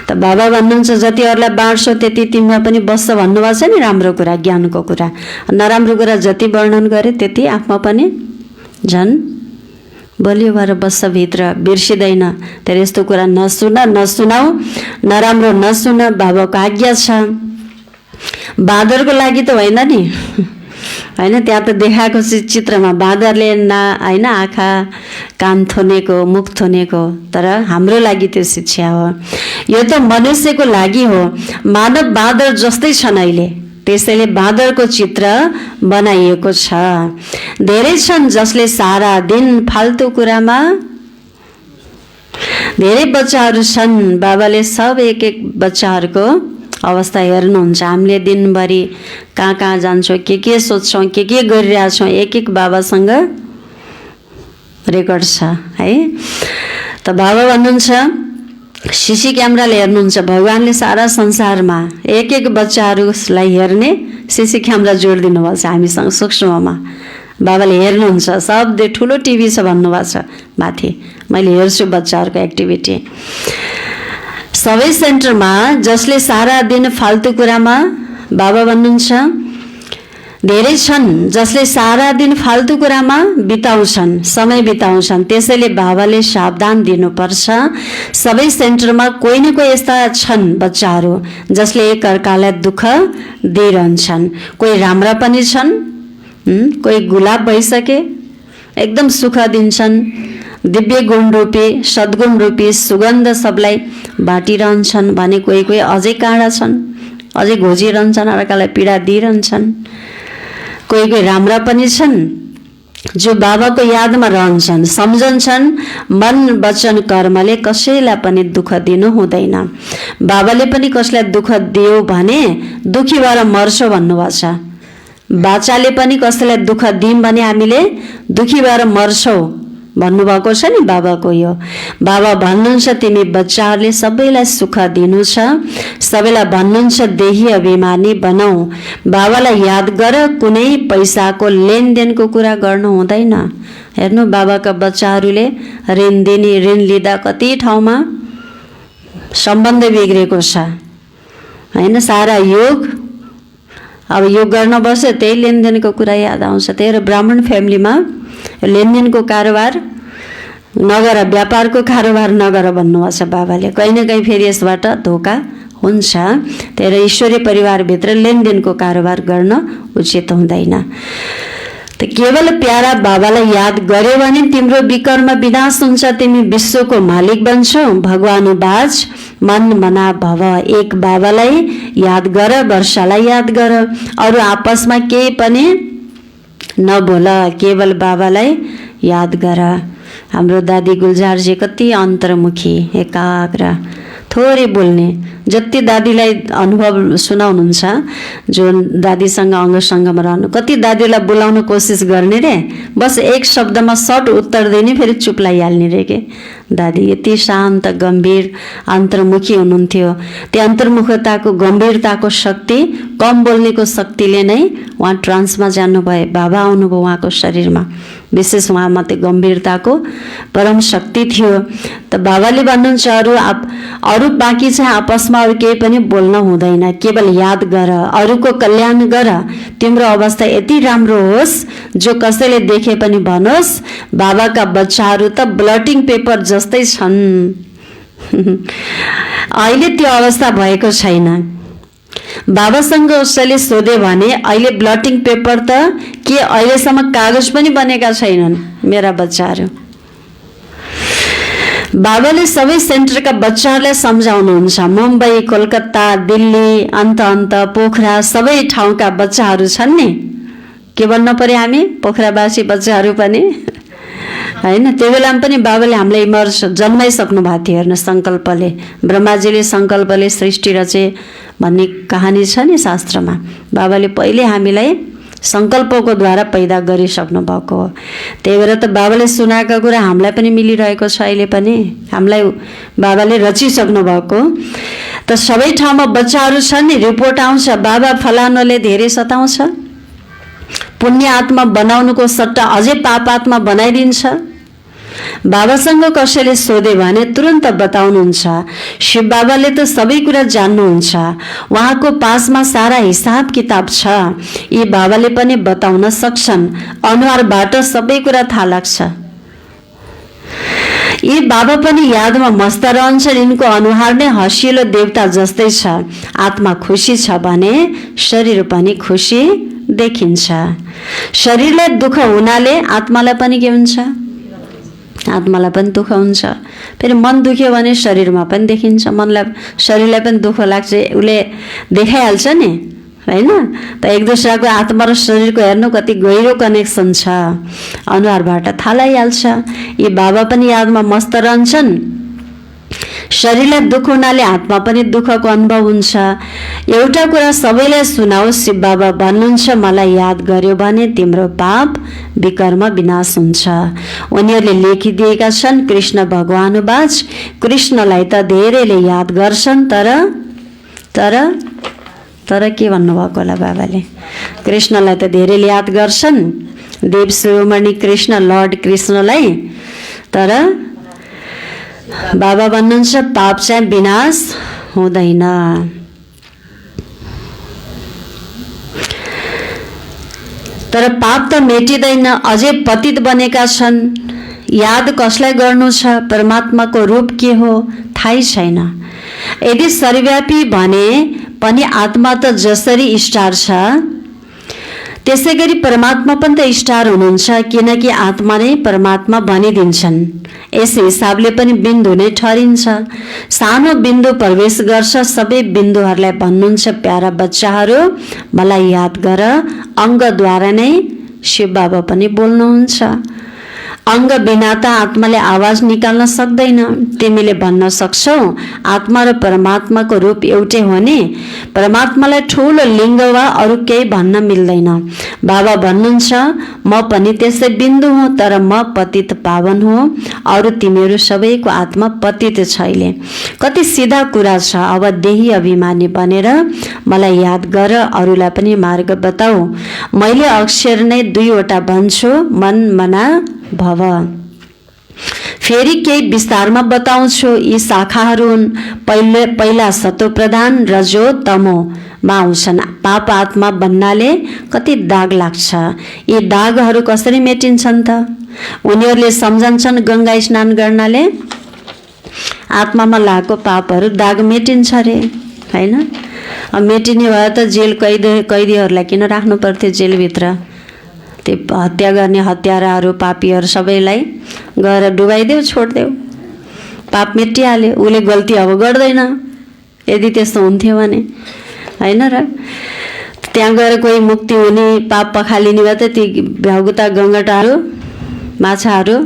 त बाबा भन्नुहुन्छ जति अरूलाई बाँड्छौ त्यति तिमीमा पनि बस्छ भन्नुभएको छ नि, राम्रो कुरा, ज्ञानको कुरा। नराम्रो कुरा जति वर्णन गरे त्यति आफमा पनि झन् बलियो भएर बस्छ भित्र, बिर्सिँदैन। तर यस्तो कुरा नसुन, नसुनाऊ, नराम्रो नसुन, बाबाको आज्ञा छ। बाँदरको लागि त होइन नि, होइन। त्यहाँ त देखाएको चित्रमा बाँदरले होइन आँखा कान थुनेको, मुख थुनेको, तर हाम्रो लागि त्यो शिक्षा हो। यो त मनुष्यको लागि हो। मानव बाँदर जस्तै छन् अहिले, त्यसैले बाँदरको चित्र बनाइएको छ। धेरै छन् जसले सारा दिन फाल्तु कुरामा, धेरै बच्चाहरू छन्। बाबाले सब एक एक बच्चाहरूको अवस्था हेर्नुहुन्छ। हामीले दिनभरि कहाँ कहाँ जान्छौँ, के सोच्छौँ, के गरिरहेछौँ, एक एक बाबासँग रेकर्ड छ, है। त बाबा भन्नुहुन्छ सिसी क्यामेराले हेर्नुहुन्छ। भगवान्ले सारा संसारमा एक एक बच्चाहरूलाई हेर्ने सिसी क्यामेरा जोडिदिनु भएको छ हामीसँग सूक्ष्ममा। बाबाले हेर्नुहुन्छ, सब ठुलो टिभी छ भन्नुभएको छ माथि। मैले हेर्छु बच्चाहरूको एक्टिभिटी। सबै सेन्टरमा जसले सारा दिन फाल्तु कुरामा, बाबा भन्नुहुन्छ धेरै छन् जसले सारा दिन फाल्तु कुरामा बिताउँछन्, समय बिताउँछन्। त्यसैले बाबाले सावधान दिनुपर्छ। सबै सेन्टरमा कोही न कोही यस्ता छन् बच्चाहरू जसले एकअर्कालाई दुःख दिइरहन्छन्। कोही राम्रा पनि छन्, कोही गुलाब भइसके एकदम सुख दिन्छन्। दिव्य गुण रूपी, सद्गुण रूपी सुगन्ध सबलाई बाँटिरहन्छन् भने कोही कोही अझै काँडा छन्, अझै घोजिरहन्छन्, अर्कालाई पीडा दिइरहन्छन्। कोही कोही राम्रा पनि छन् जो बाबाको यादमा रहन्छन्, सम्झन्छन्। मन वचन कर्मले कसैलाई पनि दुःख दिनु हुँदैन। बाबाले पनि कसैलाई दुःख दियो भने दुखी भएर मर्छौ भन्नुभएको छ। बाचाले पनि कसैलाई दुःख दियौँ भने हामीले दुखी भएर मर्छौ भन्नुभएको छ नि बाबाको। यो बाबा भन्नुहुन्छ तिमी बच्चाहरूले सबैलाई सुख दिनु छ, सबैलाई भन्नुहुन्छ देही अभिमानी बनाऊ। बाबालाई याद गर, कुनै पैसाको लेनदेनको कुरा गर्नु हुँदैन। हेर्नु बाबाका बच्चाहरूले ऋण दिने, ऋण लिँदा कति ठाउँमा सम्बन्ध बिग्रेको छ, होइन। सारा योग अब योग गर्न बस्यो त्यही लेनदेनको कुरा याद आउँछ। त्यही भएर ब्राह्मण फ्यामिलीमा लेनदेनको कारोबार नगर, व्यापारको कारोबार नगर भन्नुभएको छ बाबाले। कहीँ न कहीँ फेरि यसबाट धोका हुन्छ। त्यही भएर ईश्वरीय परिवारभित्र लेनदेनको कारोबार गर्न उचित हुँदैन। त केवल प्यारा बाबालाई याद गर्यो भने तिम्रो विकर्म विनाश हुन्छ। तिमी विश्वको मालिक बन्छौ। भगवान बाज मन मना भव। एक बाबालाई याद गर, वर्षालाई याद गर। अरू आपसमा केही पनि नबोल, केवल बाबालाई याद गर। हाम्रो दादी गुलजारजी कति अन्तर्मुखी, एकाग्र, थोरै बोल्ने। जति दादीलाई अनुभव सुनाउनुहुन्छ, जो दादीसँग अङ्गसँगमा रहनु, कति दादीलाई बोलाउन कोसिस गर्ने रे, बस एक शब्दमा सर्ट उत्तर दिने, फेरि चुप लागिहाल्ने रे के। दादी यति शान्त गम्भीर अन्तर्मुखी हुनुहुन्थ्यो। त्यो अन्तर्मुखताको गम्भीरताको शक्ति, कम बोल्नेको शक्तिले नै उहाँ ट्रान्समा जानुभयो। बाबा आउनुभयो उहाँको शरीरमा। विशेष उहाँमा त्यो गम्भीरताको परम शक्ति थियो। त बाबाले भन्नुहुन्छ अरू बाँकी चाहिँ आपसमा अरू केही पनि बोल्न हुँदैन। केवल याद गर, अरूको कल्याण गर। तिम्रो अवस्था यति राम्रो होस् जो कसैले देखे पनि भनोस् बाबाका बच्चाहरू त ब्लटिङ पेपर जस्तै छन्। अहिले त्यो अवस्था भएको छैन। बाबासँग उसले सोधे भने अहिले ब्लटिङ पेपर त के अहिलेसम्म कागज पनि बनेका छैनन् मेरा बच्चाहरू। बाबाले सबै सेन्टरका बच्चाहरूलाई सम्झाउनुहुन्छ। मुम्बई, कोलकाता, दिल्ली, अन्त पोखरा सबै ठाउँका बच्चाहरू छन् नि। के भन्न पर्यो हामी पोखरावासी बच्चाहरू पनि, होइन। त्यो बेलामा पनि बाबाले हामीलाई जन्माइसक्नु भएको थियो। हेर्नु सङ्कल्पले, ब्रह्माजीले सङ्कल्पले सृष्टि रचे भन्ने कहानी छ नि शास्त्रमा। बाबाले पहिले हामीलाई सङ्कल्पको द्वारा पैदा गरिसक्नु भएको हो। त्यही भएर त बाबाले सुनाएका कुरा हामीलाई पनि मिलिरहेको छ। अहिले पनि हामीलाई बाबाले रचिसक्नु भएको। त सबै ठाउँमा बच्चाहरू छन् नि, रिपोर्ट आउँछ बाबा फलानुले धेरै सताउँछ, पुण्य आत्मा बनाउनुको सट्टा अझै पाप आत्मा बनाइदिन्छ। बाबासँग कसैले सोधे भने तुरन्त बताउनुहुन्छ। शिव बाबाले त सबै कुरा जान्नुहुन्छ, उहाँको पासमा सारा हिसाब किताब छ। यी बाबाले पनि बताउन सक्छन्, अनुहारबाट सबै कुरा थाहा लाग्छ। यी बाबा पनि यादमा मस्त रहन्छन्। यिनको अनुहार नै हँसिलो देवता जस्तै छ। आत्मा खुसी छ भने शरीर पनि खुसी देखिन्छ। शरीरलाई दुःख हुनाले आत्मालाई पनि के हुन्छ? आत्मालाई पनि दुःख हुन्छ। फेरि मन दुख्यो भने शरीरमा पनि देखिन्छ। मनलाई शरीरलाई पनि दुःख लाग्छ, उसले देखाइहाल्छ नि, होइन? त एक दोस्राको आत्मा र शरीरको हेर्नु कति गहिरो कनेक्सन छ, अनुहारबाट थाहा लगाइहाल्छ। यी बाबा पनि यादमा मस्त रहन्छन्। शरीरलाई दुःख हुनाले आत्मा पनि दुःखको अनुभव हुन्छ। एउटा कुरा सबैलाई सुनाऊ, शिव बाबा भन्नुहुन्छ मलाई याद गर्यो भने तिम्रो पाप विकर्म विनाश हुन्छ। उनीहरूले लेखिदिएका छन् कृष्ण भगवानुवाच, कृष्णलाई त धेरैले याद गर्छन्, तर के भन्नुभएको होला बाबाले? कृष्णलाई त धेरैले याद गर्छन्, देव शिरोमणि कृष्ण लर्ड कृष्णलाई, तर बाबा भन्नुहुन्छ पाप चाहिँ विनाश हुँदैन। तर पाप त मेटिँदैन, अझै पतित बनेका छन्। याद कसलाई गर्नु छ? परमात्माको रूप के हो थाहै छैन। यदि सर्वव्यापी भने पनि आत्मा त जसरी स्टार छ त्यसै गरी परमात्मा पनि त स्टार हुनुहुन्छ, किनकि आत्मा नै परमात्मा भनिदिन्छन्। यस हिसाबले पनि बिन्दु नै ठहरिन्छ। सानो बिन्दु प्रवेश गर्छ। सबै बिन्दुहरूलाई भन्नुहुन्छ प्यारा बच्चाहरू मलाई याद गर। अङ्गद्वारा नै शिव बाबा पनि बोल्नुहुन्छ। अङ्ग बिना त आत्माले आवाज निकाल्न सक्दैन। तिमीले भन्न सक्छौ आत्मा र परमात्माको रूप एउटै हो नि? परमात्मालाई ठुलो लिङ्ग वा अरू केही भन्न मिल्दैन। बाबा भन्नुहुन्छ म पनि त्यसै बिन्दु हुँ, तर म पतित पावन हुँ, अरू तिमीहरू सबैको आत्मा पतित छैले। कति सिधा कुरा छ। अब देही अभिमानी बनेर मलाई याद गर, अरूलाई पनि मार्ग बताऊ। मैले अक्षर नै दुईवटा भन्छु, मन मना भव। फेरि केही विस्तारमा बताउँछु। यी शाखाहरू हुन्। पहिला सतो प्रधान रजो तमो मा आउँछन्। पाप आत्मा बन्नाले कति दाग लाग्छ। यी दागहरू कसरी मेटिन्छन् त? उनीहरूले सम्झन्छन् गङ्गा स्नान गर्नाले आत्मामा लागेको पापहरू दाग मेटिन्छ अरे, होइन? मेटिने भए त जेल कैदीहरूलाई किन राख्नु पर्थ्यो जेलभित्र? त्यो हत्या गर्ने हत्याराहरू पापीहरू सबैलाई गएर डुबाइदेऊ, छोडिदेऊ, पाप मेटिहाल्यो। उसले गल्ती अब गर्दैन यदि त्यस्तो हुन्थ्यो भने, होइन र? त्यहाँ गएर कोही मुक्ति हुने, पाप पखालिने भए त ती भ्यागुता गङ्गटाहरू माछाहरू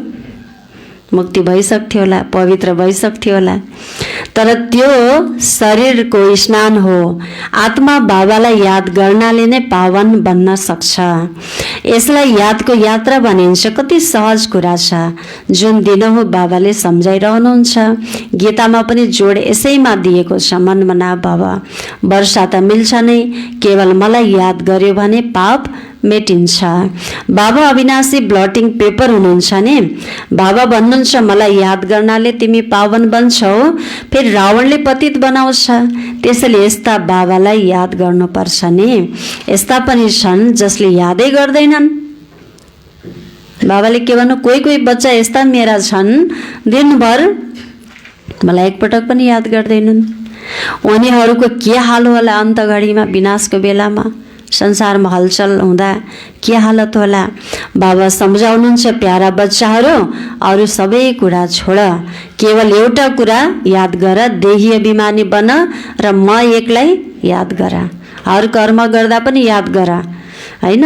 मुक्ति भइसक्थ्यो होला, पवित्र भइसक्थ्यो होला। तर त्यो शरीरको स्नान हो। आत्मा बाबालाई याद गर्नाले नै पावन बन्न सक्छ। यसलाई यादको यात्रा भनिन्छ। कति सहज कुरा छ, जुन दिनहुँ बाबाले सम्झाइरहनुहुन्छ। गीतामा पनि जोड यसैमा दिएको छ, मन मना भव। वर्षा त मिल्छ नै, केवल मलाई याद गर्यो भने पाप मेटिन्छ। बाबा अविनाशी ब्लटिङ पेपर हुनुहुन्छ नि। बाबा भन्नुहुन्छ मलाई याद गर्नाले तिमी पावन बन्छौ। फेरि रावणले पतित बनाउँछ। त्यसैले यस्ता बाबालाई याद गर्नुपर्छ नि। यस्ता पनि छन् जसले यादै गर्दैनन्। बाबाले के भन्नु, कोही कोही बच्चा यस्ता मेरा छन् दिनभर मलाई एकपटक पनि याद गर्दैनन्। उनीहरूको के हाल होला अन्त घडीमा, विनाशको बेलामा, संसारमा हलचल हुँदा के हालत होला? बाबा सम्झाउनुहुन्छ प्यारा बच्चाहरू अरू सबै कुरा छोड, केवल एउटा कुरा याद गर, देही अभिमानी बन र म एकलाई याद गर। हर कर्म गर्दा पनि याद गर, होइन?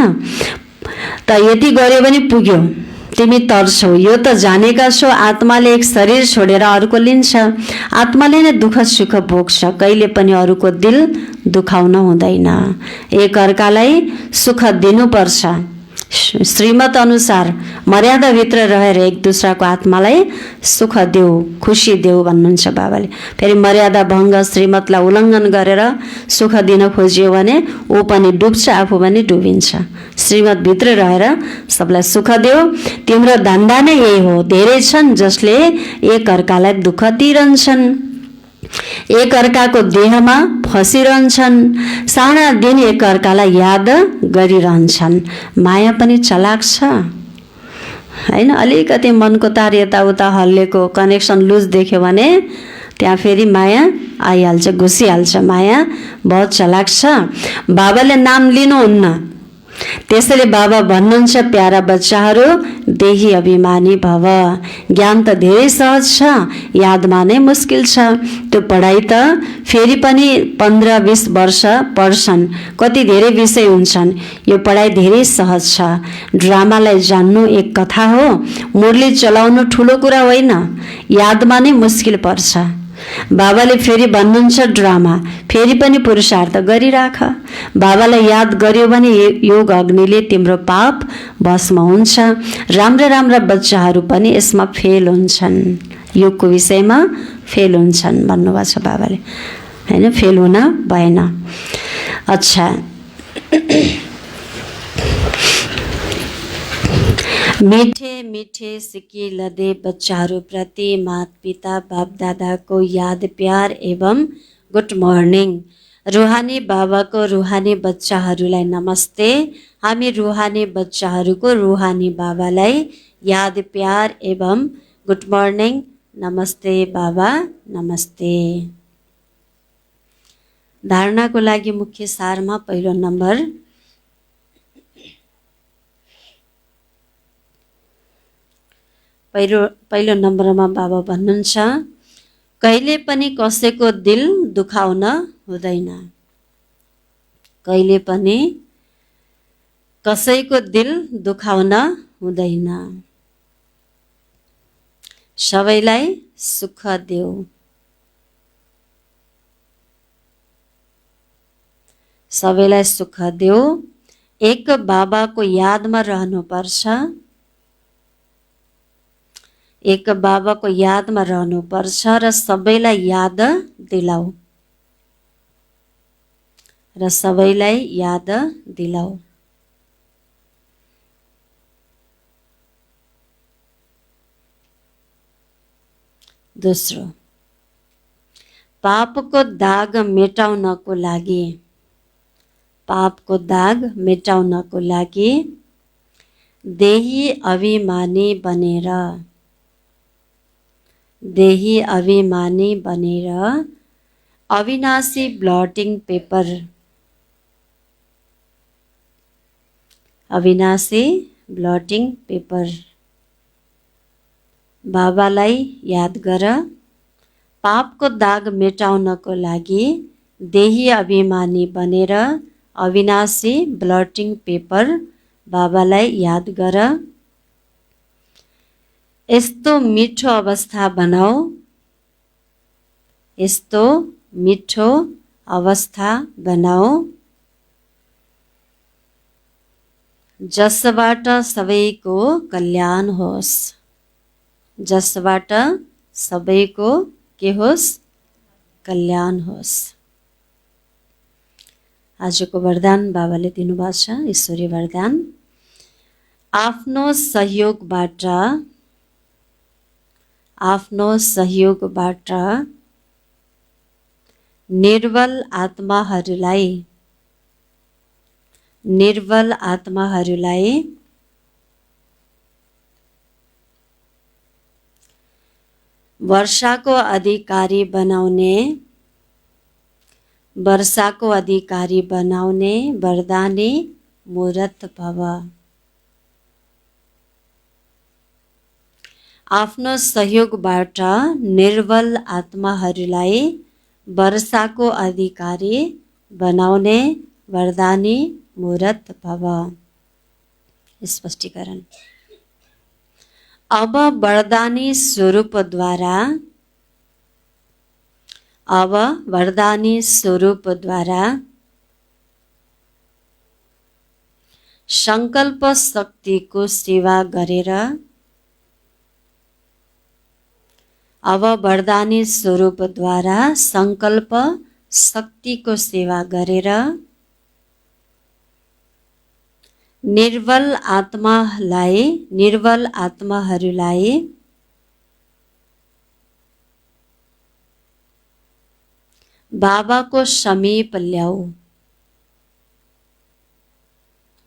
त यति गर्यो भने पुग्यो। तिमी तर्छौ, यो त जानेका छौ, आत्माले एक शरीर छोडेर अरूको लिन्छ। आत्माले नै दुःख सुख भोग्छ, कहिले पनि अरूको दिल दुखाउन हुँदैन। एक अर्कालाई सुख दिनुपर्छ, श्रीमत अनुसार मर्यादाभित्र रहेर एक दुसराको आत्मालाई सुख देऊ, खुसी देऊ भन्नुहुन्छ बाबाले। फेरि मर्यादा भङ्ग श्रीमतलाई उल्लङ्घन गरेर सुख दिन खोजियो भने ऊ पनि डुब्छ, आफू पनि डुबिन्छ। श्रीमतभित्र रहेर सबलाई सुख देऊ। तिम्रो धन्दा नै यही हो। धेरै छन् जसले एक अर्कालाई दुःख दिइरहन्छन्, एक अर्काको देहमा फसिरहन्छन्, सारा दिन एक अर्कालाई याद गरिरहन्छन्। माया पनि चलाक छ हैन। अलिकति मनको तार यताउता हल्लेको, कनेक्सन लुज देख्यो भने त्यहाँ फेरि माया आइहाल्छ, घुसिहाल्छ। माया बहुत चलाक छ। बाबाले नाम लिनुहुन्न, त्यसैले बाबा भन्नुहुन्छ प्यारा बच्चाहरू देही अभिमानी भव। ज्ञान त धेरै सहज छ, यादमा नै मुस्किल छ। त्यो पढाइ त फेरि पनि 15-20 वर्ष पढ्छन्, कति धेरै विषय हुन्छन्। यो पढाइ धेरै सहज छ। ड्रामालाई जान्नु एक कथा हो, मुरली चलाउनु ठुलो कुरा होइन, यादमा नै मुस्किल पर्छ। बाबाले फेरि भन्नुहुन्छ ड्रामा फेरि पनि पुरुषार्थ गरिराख। बाबालाई याद गर्यो भने योग अग्निले तिम्रो पाप भस्म हुन्छ। राम्रा राम्रा बच्चाहरू पनि यसमा फेल हुन्छन्, योगको विषयमा फेल हुन्छन् भन्नुभएको छ बाबाले हैन, फेल हुन भएन। अच्छा, मीठे मीठे सिक्की लदे बच्चाहरू प्रति माता पिता बाप दादाको याद प्यार एवं गुड मर्निङ। रुहानी बाबाको रुहानी बच्चाहरूलाई नमस्ते। हामी रुहानी बच्चाहरूको रुहानी बाबालाई याद प्यार एवं गुड मर्निङ। नमस्ते बाबा, नमस्ते। धारणाको लागि मुख्य सारमा पहिलो नम्बर, पहिलो नम्बरमा बाबा भन्नुहुन्छ कहिले पनि कसैको दिल दुखाउन हुँदैन। कहिले पनि कसैको दिल दुखाउन हुँदैन। सबैलाई सुख देऊ। सबैलाई सुख देऊ। एक बाबाको यादमा रहनुपर्छ। एक बाबाको यादमा रहनुपर्छ र सबैलाई याद दिलाऊ। र सबैलाई याद दिलाऊ। दोस्रो, पापको दाग मेटाउनको लागि, पापको दाग मेटाउनको लागि देही अभिमानी बनेर, देही अभिमानी बनेर अविनाशी ब्लटिङ पेपर, अविनाशी ब्लटिङ पेपर बाबालाई याद गर। पापको दाग मेटाउनको लागि देही अभिमानी बनेर अविनाशी ब्लटिङ पेपर बाबालाई याद गर। यस्तो मिठो अवस्था बनाऊ, यस्तो मिठो अवस्था बनाऊ जसबाट सबैको कल्याण होस्, जसबाट सबैको के होस्, कल्याण होस्। आजको वरदान बाबाले दिनुभएको छ, ईश्वरी वरदान। आफ्नो सहयोगबाट, आफ्नो सहयोगबाट निर्बल आत्माहरूलाई, निर्बल आत्माहरूलाई वर्षाको अधिकारी बनाउने, वर्षाको अधिकारी बनाउने वरदानी मूर्त भव। आफ्नो सहयोगबाट निर्बल आत्माहरूलाई वर्षाको अधिकारी बनाउने वरदानी मूर्त भव। स्पष्टीकरण। अब वरदानी स्वरूपद्वारा, अब वरदानी स्वरूपद्वारा संकल्प शक्तिको सेवा गरेर, अब वरदानी स्वरूपद्वारा संकल्प शक्तिको सेवा गरेर निर्बल आत्माहरूलाई बाबाको समीप ल्याऊ,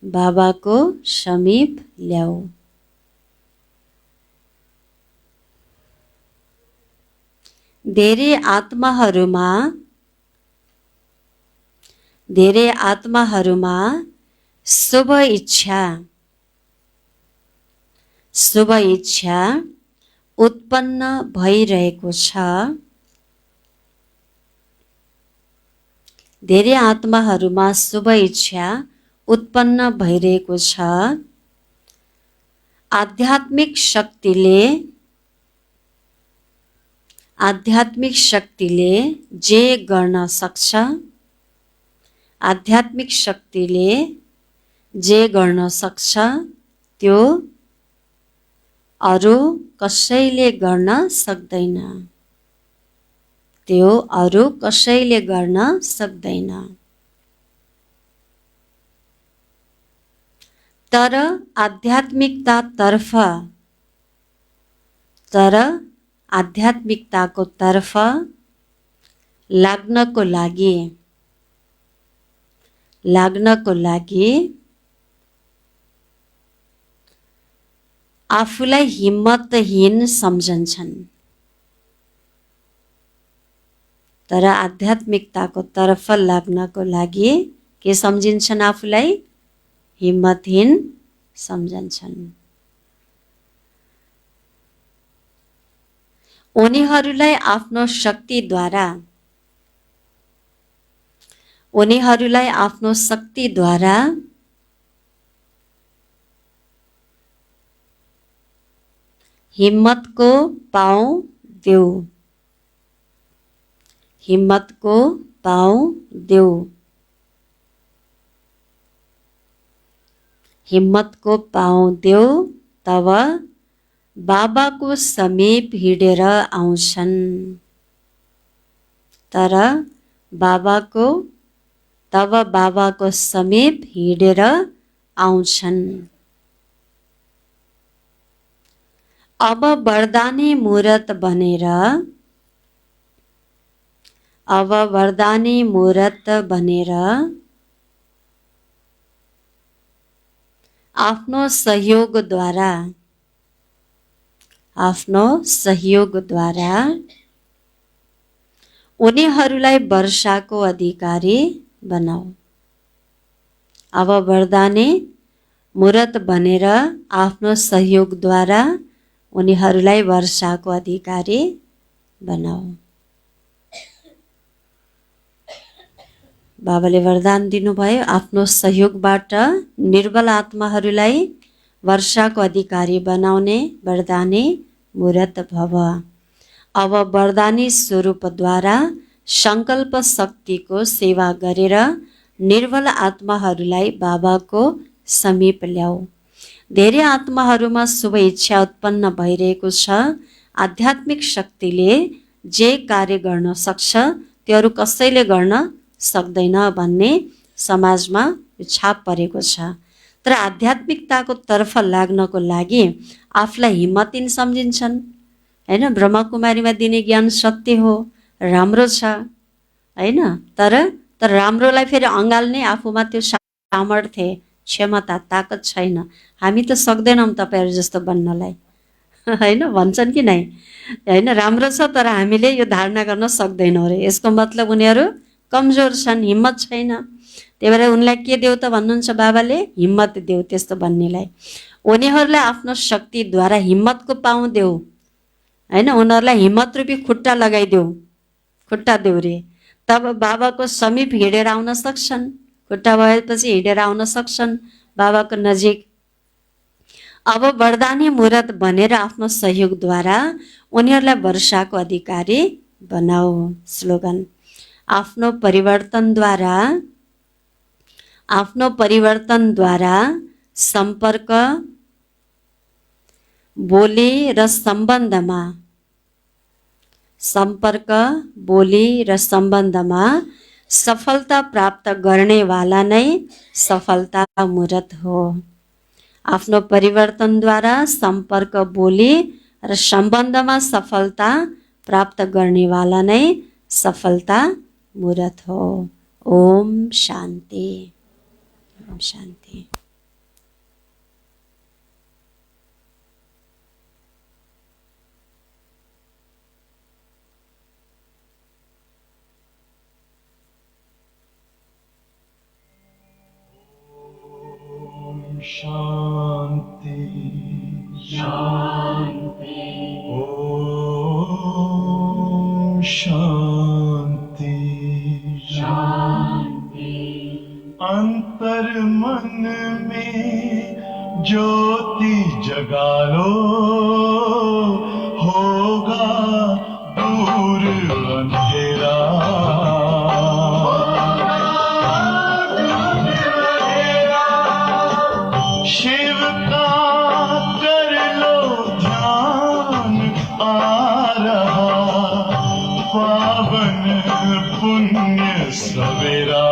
बाबाको समीप ल्याऊ। धेरै आत्माहरूमा शुभ इच्छा उत्पन्न भइरहेको छ। धेरै आत्माहरूमा शुभ इच्छा उत्पन्न भइरहेको छ। आध्यात्मिक शक्तिले जे गर्न सक्छ, आध्यात्मिक शक्तिले जे गर्न सक्छ त्यो अरू कसैले गर्न सक्दैन, त्यो अरू कसैले गर्न सक्दैन। तर आध्यात्मिकताको तर्फ लाग्नको लागि आफूलाई हिम्मतहीन सम्झन्छन्। तर आध्यात्मिकताको तर्फ लाग्नको लागि के सम्झिन्छन्? आफूलाई हिम्मतहीन सम्झन्छन्। उनीहरूलाई आफ्नो शक्तिद्वारा हिम्मतको पाउ देऊ, हिम्मतको पाउ देऊ, हिम्मतको पाउ देऊ। तब बाबाको समीप हिँडेर आउँछन्। तब बाबाको समीप हिँडेर आउँछन्। अब वरदानी मूर्त बनेर आफ्नो सहयोगद्वारा उनीहरूलाई वर्षाको अधिकारी बनाऊ। अब वरदानी मूर्त बनेर आफ्नो सहयोगद्वारा उनीहरूलाई वर्षाको अधिकारी बनाऊ। बाबाले वरदान दिनुभयो, आफ्नो सहयोगबाट निर्बल आत्माहरूलाई वर्षाको अधिकारी बनाउने वरदानी मूर्त भव। अब वरदानी स्वरूपद्वारा संकल्प शक्तिको सेवा गरेर निर्बल आत्माहरूलाई बाबाको समीप ल्याऊ। धेरै आत्माहरूमा शुभ इच्छा उत्पन्न भइरहेको छ। आध्यात्मिक शक्तिले जे कार्य गर्न सक्छ त्यो अरू कसैले गर्न सक्दैन भन्ने समाजमा छाप परेको छ। तर आध्यात्मिकताको तर्फ लाग्नको लागि आफूलाई हिम्मतहीन सम्झिन्छन्। हैन, ब्रह्मकुमारीमा दिने ज्ञान सत्य हो, राम्रो छ, हैन। तर राम्रोलाई फेरि अँगाल्ने आफूमा त्यो सामर्थ्य, क्षमता, ताकत छैन। हामी त सक्दैनौँ तपाईहरु जस्तो बन्नलाई, हैन, भन्छन् कि नै? हैन, राम्रो छ तर हामीले यो धारणा गर्न सक्दैनौँ रे। यसको मतलब उनीहरू कमजोर छन्, हिम्मत छैन। त्यही भएर उनलाई के देऊ त भन्नुहुन्छ बाबाले? हिम्मत देऊ त्यस्तो भन्नेलाई। उनीहरूलाई आफ्नो शक्तिद्वारा हिम्मतको पाउ देऊ, हैन। उनीहरूलाई हिम्मत रूपी खुट्टा लगाइदेऊ, खुट्टा देऊ रे। तब बाबाको समीप हिँडेर आउन सक्छन्। खुट्टा भएपछि हिँडेर आउन सक्छन् बाबाको नजिक। अब वरदानी मुहूर्त बनेर आफ्नो सहयोगद्वारा उनीहरूलाई वर्षाको अधिकारी बनाऊ। स्लोगन, आफ्नो परिवर्तनद्वारा सम्पर्क, बोली र सम्बन्धमा सफलता प्राप्त गर्नेवाला नै सफलता मुहूर्त हो। आफ्नो परिवर्तनद्वारा सम्पर्क, बोली र सम्बन्धमा सफलता प्राप्त गर्नेवाला नै सफलता मुहूर्त हो। ओम शान्ति। ओम शान्ति। शांति शांति। ओम शांति शांति। अंतर मन में ज्योति जगा लो, होगा दूर अंधेरा। शिव का कर लो ध्यान, आ रहा पावन पुण्य सवेरा।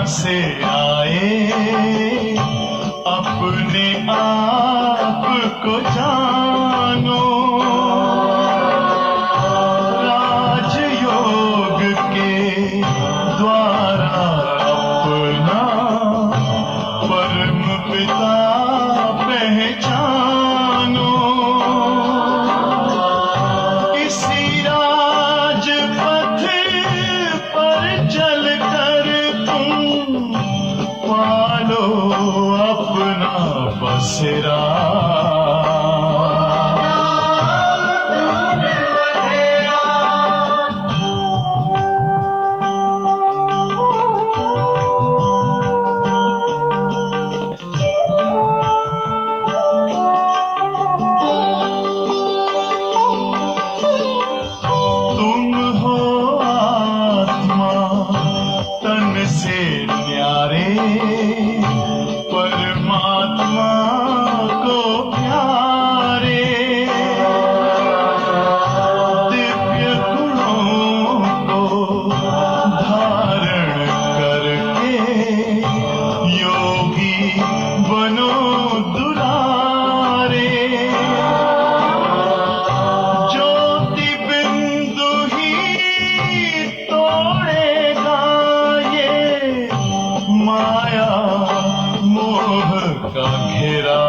से आए अपने आप को जानो, राजयोग के द्वारा अपना परम पिता पहचानो। इसी राजपथ पर चलकर पालो अपना बसेरा। तुम हो आत्मा तन से न्यारे, परमात्मा को प्यारे। दिव्य गुणों को धारण करके योगी बनो दुलारे। ज्योति बिंदु ही तोड़ेगा ये माया मोह का घेरा।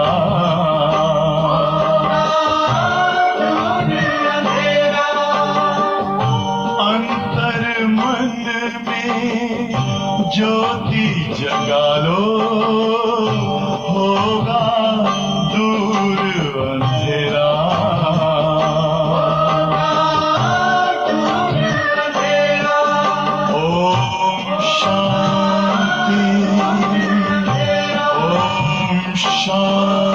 अंतर मन में ज्योति जगा लो, होगा दूर अंधेरा। ओम शांति। ओम शांति।